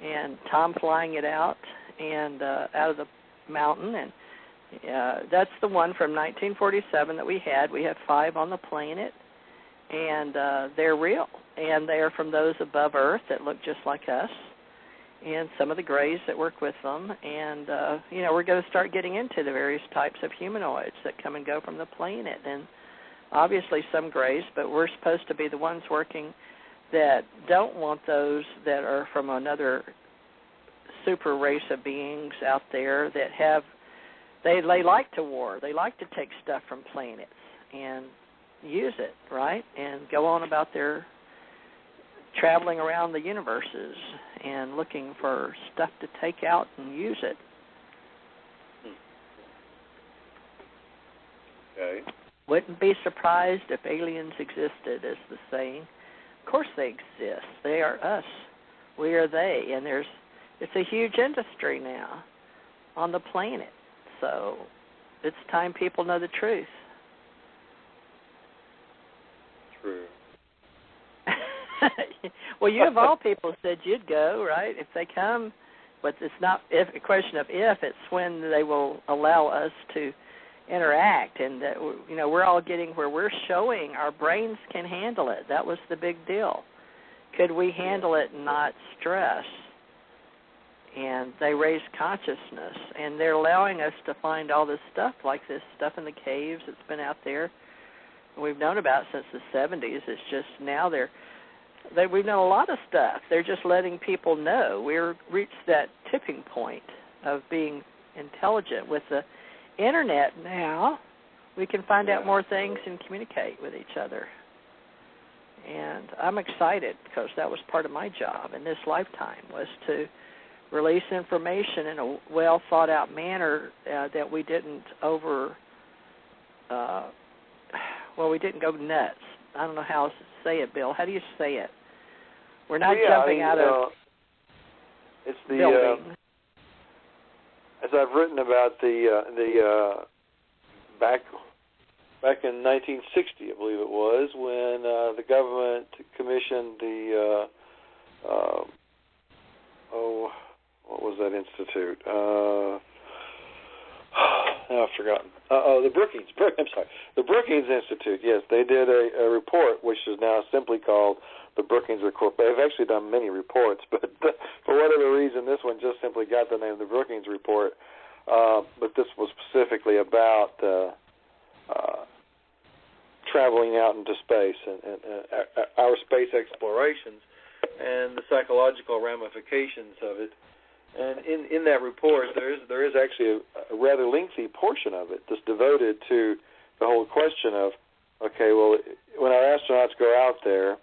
and Tom flying it out and out of the mountain, and that's the one from 1947 that we had. We have 5 on the planet, and they're real, and they're from those above Earth that look just like us, and some of the grays that work with them, and, we're going to start getting into the various types of humanoids that come and go from the planet, and obviously some grays, but we're supposed to be the ones working that don't want those that are from another super race of beings out there that have, they like to war. They like to take stuff from planets and use it, right, and go on about their traveling around the universes and looking for stuff to take out and use it. Okay. Wouldn't be surprised if aliens existed, is the saying. Of course they exist. They are us. We are they. And it's a huge industry now on the planet. So it's time people know the truth. True. Well, you of all people said you'd go, right? If they come, but it's not a question of if, it's when they will allow us to interact, and that we're all getting where we're showing our brains can handle it. That was the big deal. Could we handle it and not stress? And they raised consciousnus, and they're allowing us to find all this stuff, like this stuff in the caves that's been out there. We've known about since the 70s. It's just now we've known a lot of stuff. They're just letting people know. We've reached that tipping point of being intelligent. With the internet now, we can find out more things and communicate with each other. And I'm excited because that was part of my job in this lifetime, was to release information in a well thought out manner that we didn't we didn't go nuts. I don't know how to say it, Bill. How do you say it? We're not jumping out of it's the buildings. As I've written about the back in 1960, I believe it was, when the government commissioned the what was that institute? I've forgotten. The Brookings. I'm sorry. The Brookings Institute. Yes, they did a report, which is now simply called the Brookings Report. They've actually done many reports, but for whatever reason, this one just simply got the name the Brookings Report. But this was specifically about traveling out into space and our space explorations and the psychological ramifications of it. And in that report, there is actually a rather lengthy portion of it that's devoted to the whole question of, okay, well, when our astronauts go out there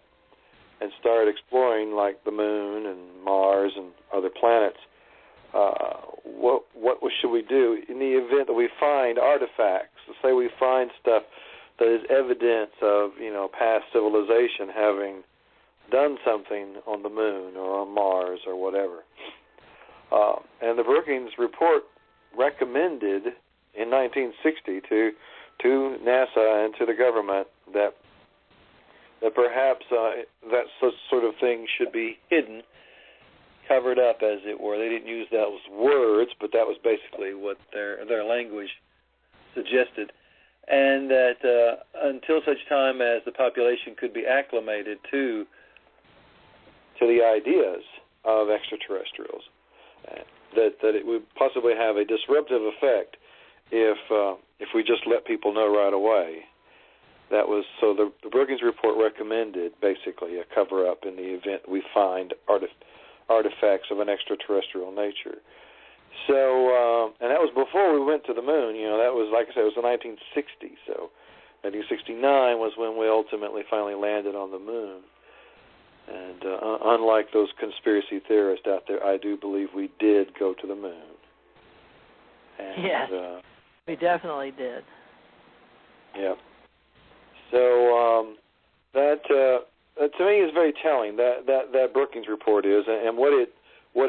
and start exploring like the moon and Mars and other planets, what should we do in the event that we find artifacts? Say we find stuff that is evidence of, past civilization having done something on the moon or on Mars or whatever. And the Brookings Report recommended in 1960 to NASA and to the government that perhaps that sort of thing should be hidden, covered up, as it were. They didn't use those words, but that was basically what their language suggested. And that until such time as the population could be acclimated to the ideas of extraterrestrials, that it would possibly have a disruptive effect if we just let people know right away. That was so. The Brookings Report recommended basically a cover-up in the event we find artifacts of an extraterrestrial nature. So, and that was before we went to the moon. That was, like I said, it was in 1960. So, 1969 was when we ultimately finally landed on the moon. And unlike those conspiracy theorists out there, I do believe we did go to the moon. And, yes, we definitely did. Yeah. So that to me is very telling. That Brookings Report is, and what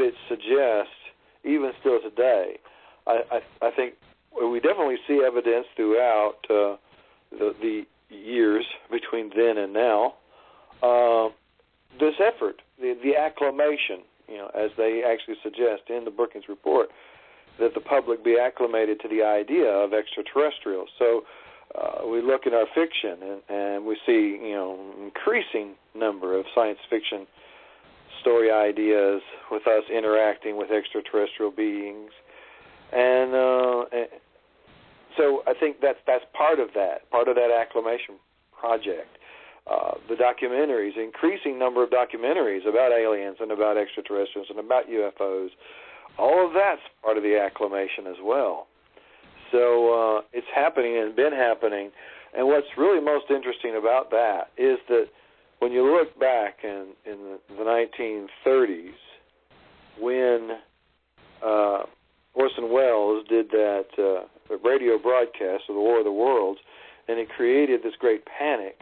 it suggests, even still today. I think we definitely see evidence throughout the years between then and now. This effort, the acclimation, as they actually suggest in the Brookings Report, that the public be acclimated to the idea of extraterrestrials. So we look at our fiction and we see, increasing number of science fiction story ideas with us interacting with extraterrestrial beings, and so I think that's part of that acclimation project. The documentaries, increasing number of documentaries about aliens and about extraterrestrials and about UFOs, all of that's part of the acclimation as well. So it's happening and been happening. And what's really most interesting about that is that when you look back in the 1930s, when Orson Welles did that radio broadcast of the War of the Worlds, and it created this great panic,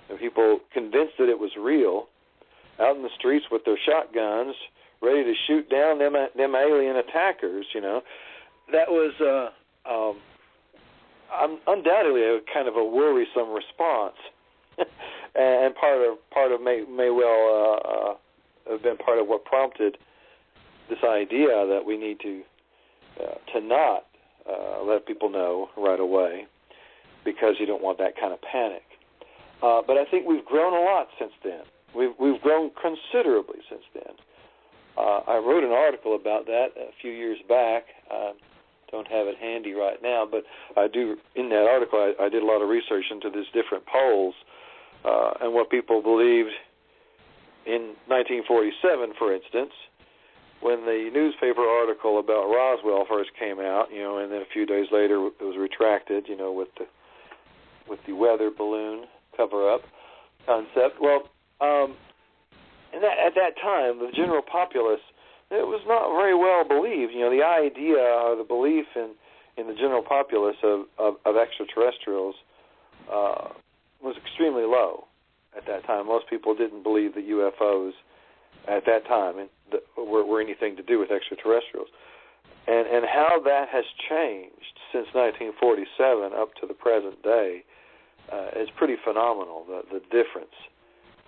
and people convinced that it was real, out in the streets with their shotguns, ready to shoot down them alien attackers. That was undoubtedly a kind of a worrisome response, and part of may well have been part of what prompted this idea that we need to not let people know right away, because you don't want that kind of panic. But I think we've grown a lot since then. We've grown considerably since then. I wrote an article about that a few years back. Don't have it handy right now, but I do. In that article, I did a lot of research into these different polls and what people believed in 1947, for instance, when the newspaper article about Roswell first came out, and then a few days later it was retracted, with the weather balloon cover-up concept. Well, and at that time, the general populace, it was not very well believed. The idea or the belief in the general populace of extraterrestrials was extremely low at that time. Most people didn't believe that UFOs at that time were anything to do with extraterrestrials. And how that has changed since 1947 up to the present day is pretty phenomenal, the difference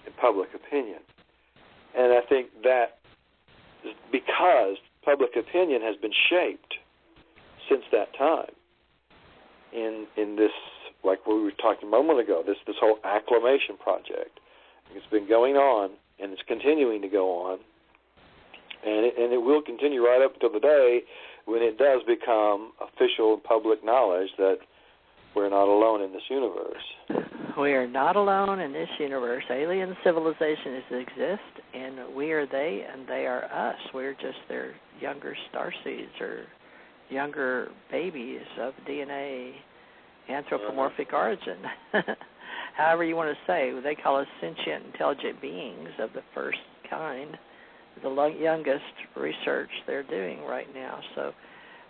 in public opinion. And I think that is because public opinion has been shaped since that time in this, like we were talking a moment ago, this whole acclimation project. It's been going on, and it's continuing to go on, and it will continue right up until the day when it does become official and public knowledge that we're not alone in this universe. We are not alone in this universe. Alien civilizations exist, and we are they, and they are us. We're just their younger starseeds or younger babies of DNA anthropomorphic origin. However you want to say. They call us sentient, intelligent beings of the first kind, the youngest research they're doing right now. So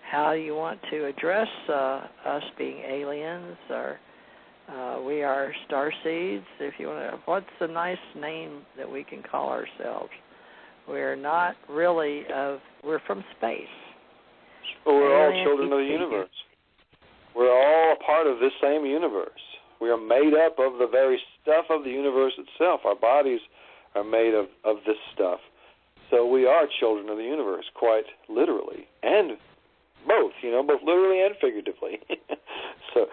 how you want to address us being aliens, or we are starseeds, if you want to, what's the nice name that we can call ourselves? We're not really we're from space. Well, we're all children of the universe. We're all a part of this same universe. We are made up of the very stuff of the universe itself. Our bodies are made of this stuff. So we are children of the universe, quite literally, and both, both literally and figuratively. So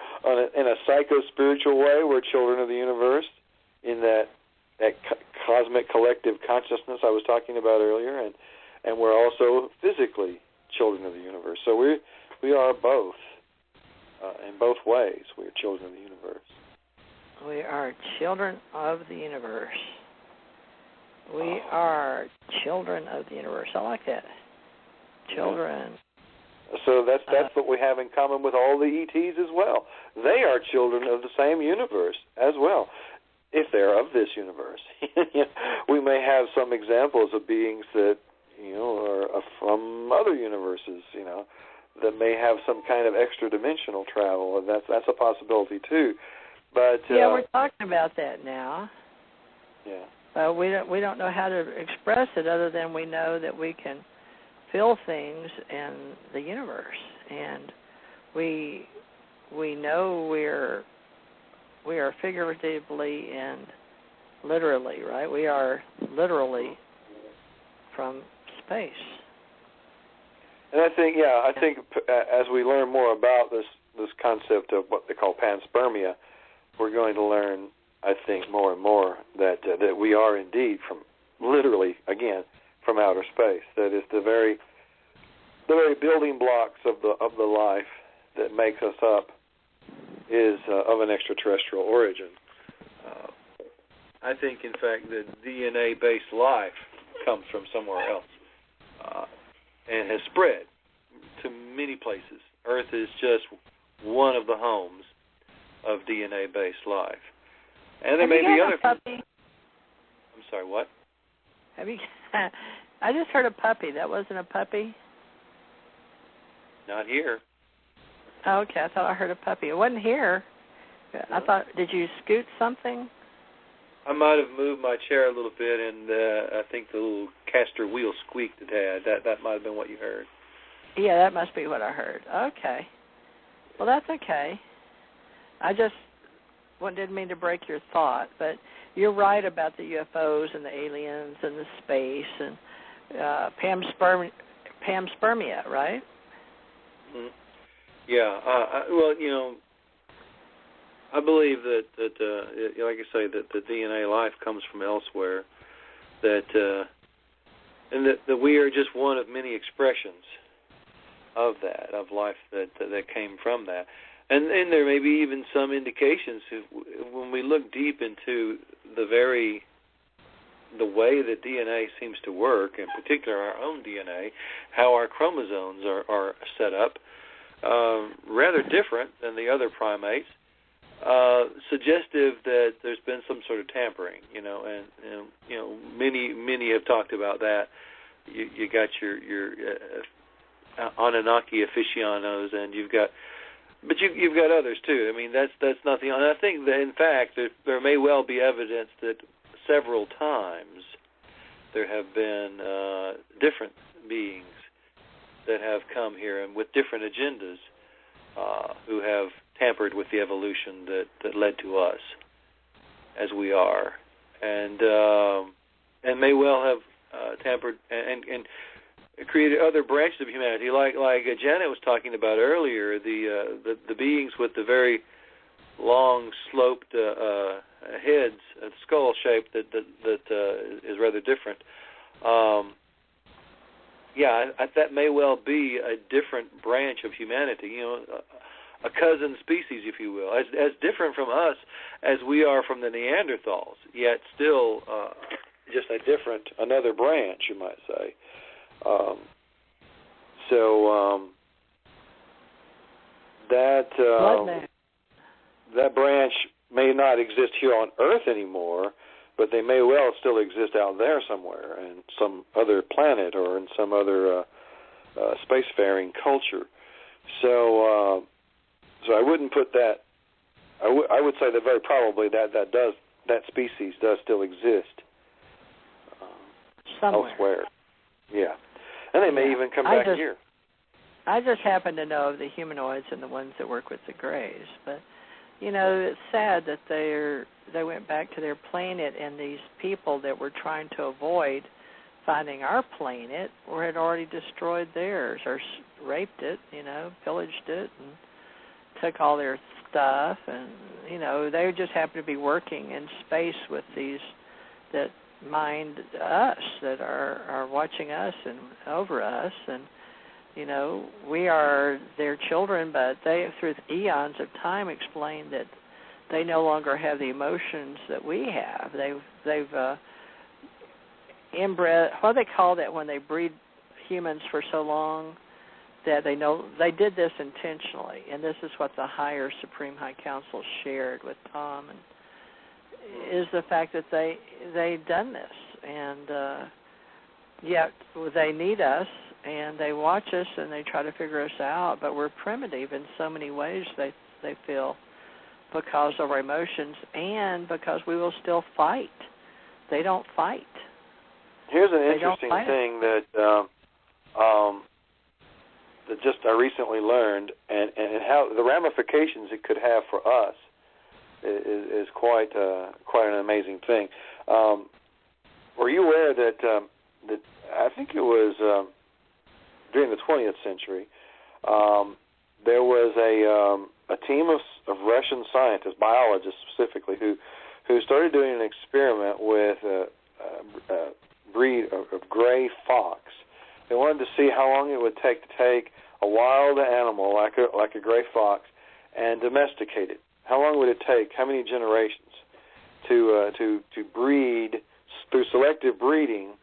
in a psycho-spiritual way, we're children of the universe in that cosmic collective consciousness I was talking about earlier, and we're also physically children of the universe. So we are both. In both ways, we are children of the universe. We are children of the universe. We are children of the universe. I like that. Children. So that's what we have in common with all the ETs as well. They are children of the same universe as well, if they're of this universe. We may have some examples of beings that are from other universes, that may have some kind of extra-dimensional travel, and that's a possibility too. But we're talking about that now. Yeah. We don't know how to express it other than we know that we can feel things in the universe, and we know we are figuratively and literally, right? We are literally from space. And I think as we learn more about this concept of what they call panspermia, we're going to learn, I think, more and more that we are indeed from literally, again, from outer space. That is the very building blocks of the life that makes us up is of an extraterrestrial origin. I think, in fact, that DNA-based life comes from somewhere else. And has spread to many places. Earth is just one of the homes of DNA-based life. And there may be other... Puppy? I'm sorry, what? Have you? I just heard a puppy. That wasn't a puppy? Not here. Oh, okay, I thought I heard a puppy. It wasn't here. I thought, did you scoot something? I might have moved my chair a little bit, and I think the little caster wheel squeaked a tad. That might have been what you heard. Yeah, that must be what I heard. Okay. Well, that's okay. I just didn't mean to break your thought, but you're right about the UFOs and the aliens and the space and panspermia, right? Mm-hmm. Yeah. Well, I believe that like I say, that the DNA life comes from elsewhere, and that we are just one of many expressions of that, of life that came from that. And there may be even some indications when we look deep into the very the way that DNA seems to work, in particular our own DNA, how our chromosomes are set up, rather different than the other primates, suggestive that there's been some sort of tampering, and many have talked about that. You got your Anunnaki aficionados, and you've got others too. I mean, that's nothing. And I think that in fact there may well be evidence that several times there have been different beings that have come here and with different agendas who have tampered with the evolution that led to us as we are, and may well have tampered and created other branches of humanity, like Janet was talking about earlier, the beings with the very long sloped heads, skull shape that is rather different. That may well be a different branch of humanity, a cousin species, if you will, as different from us as we are from the Neanderthals, yet still just another branch, you might say. That branch may not exist here on Earth anymore, but they may well still exist out there somewhere in some other planet or in some other spacefaring culture. So I wouldn't put that. I would say that very probably that species does still exist elsewhere. Yeah, and they may even come back here. I just happen to know of the humanoids and the ones that work with the Greys, but it's sad that they went back to their planet, and these people that were trying to avoid finding our planet had already destroyed theirs or raped it, pillaged it, and took all their stuff, and they just happen to be working in space with these that mind us, that are watching us and over us, and we are their children, but they, through eons of time, explained that they no longer have the emotions that we have. They've inbred. What do they call that when they breed humans for so long? That they did this intentionally, and this is what the higher Supreme High Council shared with Tom, and is the fact that they've done this, and yet they need us, and they watch us, and they try to figure us out, but we're primitive in so many ways, they feel, because of our emotions and because we will still fight. They don't fight. Here's an interesting thing that just I recently learned, and how the ramifications it could have for us is quite an amazing thing. Were you aware that I think it was during the 20th century, there was a team of Russian scientists, biologists specifically, who started doing an experiment with a breed of gray fox. They wanted to see how long it would take a wild animal like a gray fox and domesticate it. How long would it take? How many generations to breed through selective breeding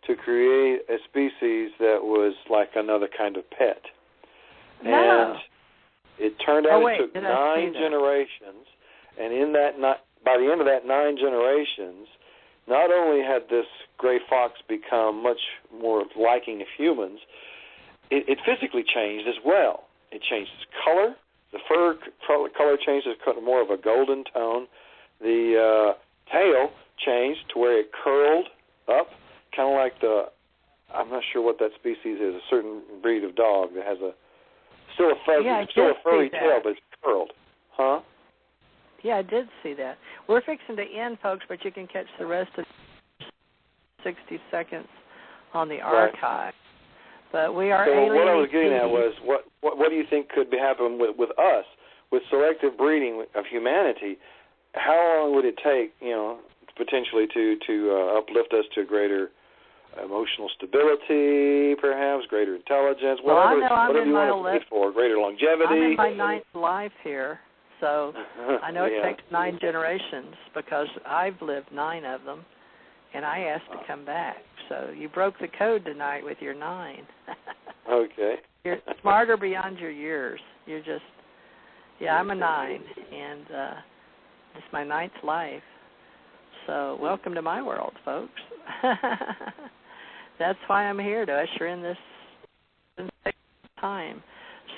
to create a species that was like another kind of pet? No. And it turned out it took 9 generations, and by the end of that 9 generations, not only had this gray fox become much more liking of humans, it physically changed as well. It changed its color. The fur color changed to more of a golden tone. The tail changed to where it curled up, kind of like I'm not sure what that species is, a certain breed of dog that has still a furry tail, but it's curled. Huh? Yeah, I did see that. We're fixing to end, folks, but you can catch the rest of 60 seconds on the archive. But we are alienating. So what I was getting at was, what do you think could be happening with us, with selective breeding of humanity? How long would it take, potentially to uplift us to greater emotional stability, perhaps greater intelligence, whatever you want to wait for, greater longevity? I'm in my 9th life here, so I know it takes 9 generations because I've lived 9 of them, and I asked to come back. So you broke the code tonight with your 9. Okay. You're smarter beyond your years. You're just, I'm a 9, and it's my 9th life. So welcome to my world, folks. That's why I'm here, to usher in this time.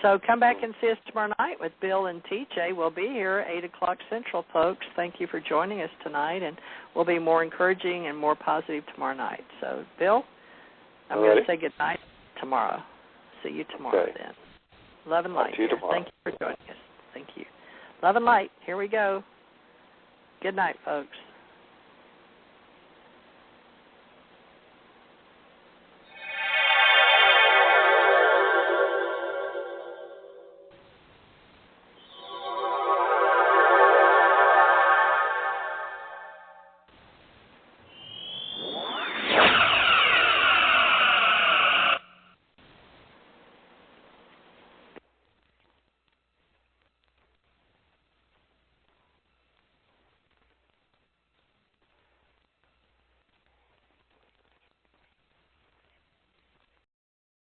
So come back and see us tomorrow night with Bill and TJ. We'll be here at 8 o'clock Central, folks. Thank you for joining us tonight, and we'll be more encouraging and more positive tomorrow night. So, Bill, I'm going to say good night tomorrow. See you tomorrow then. Love and light. Thank you for joining us. Thank you. Love and light. Here we go. Good night, folks.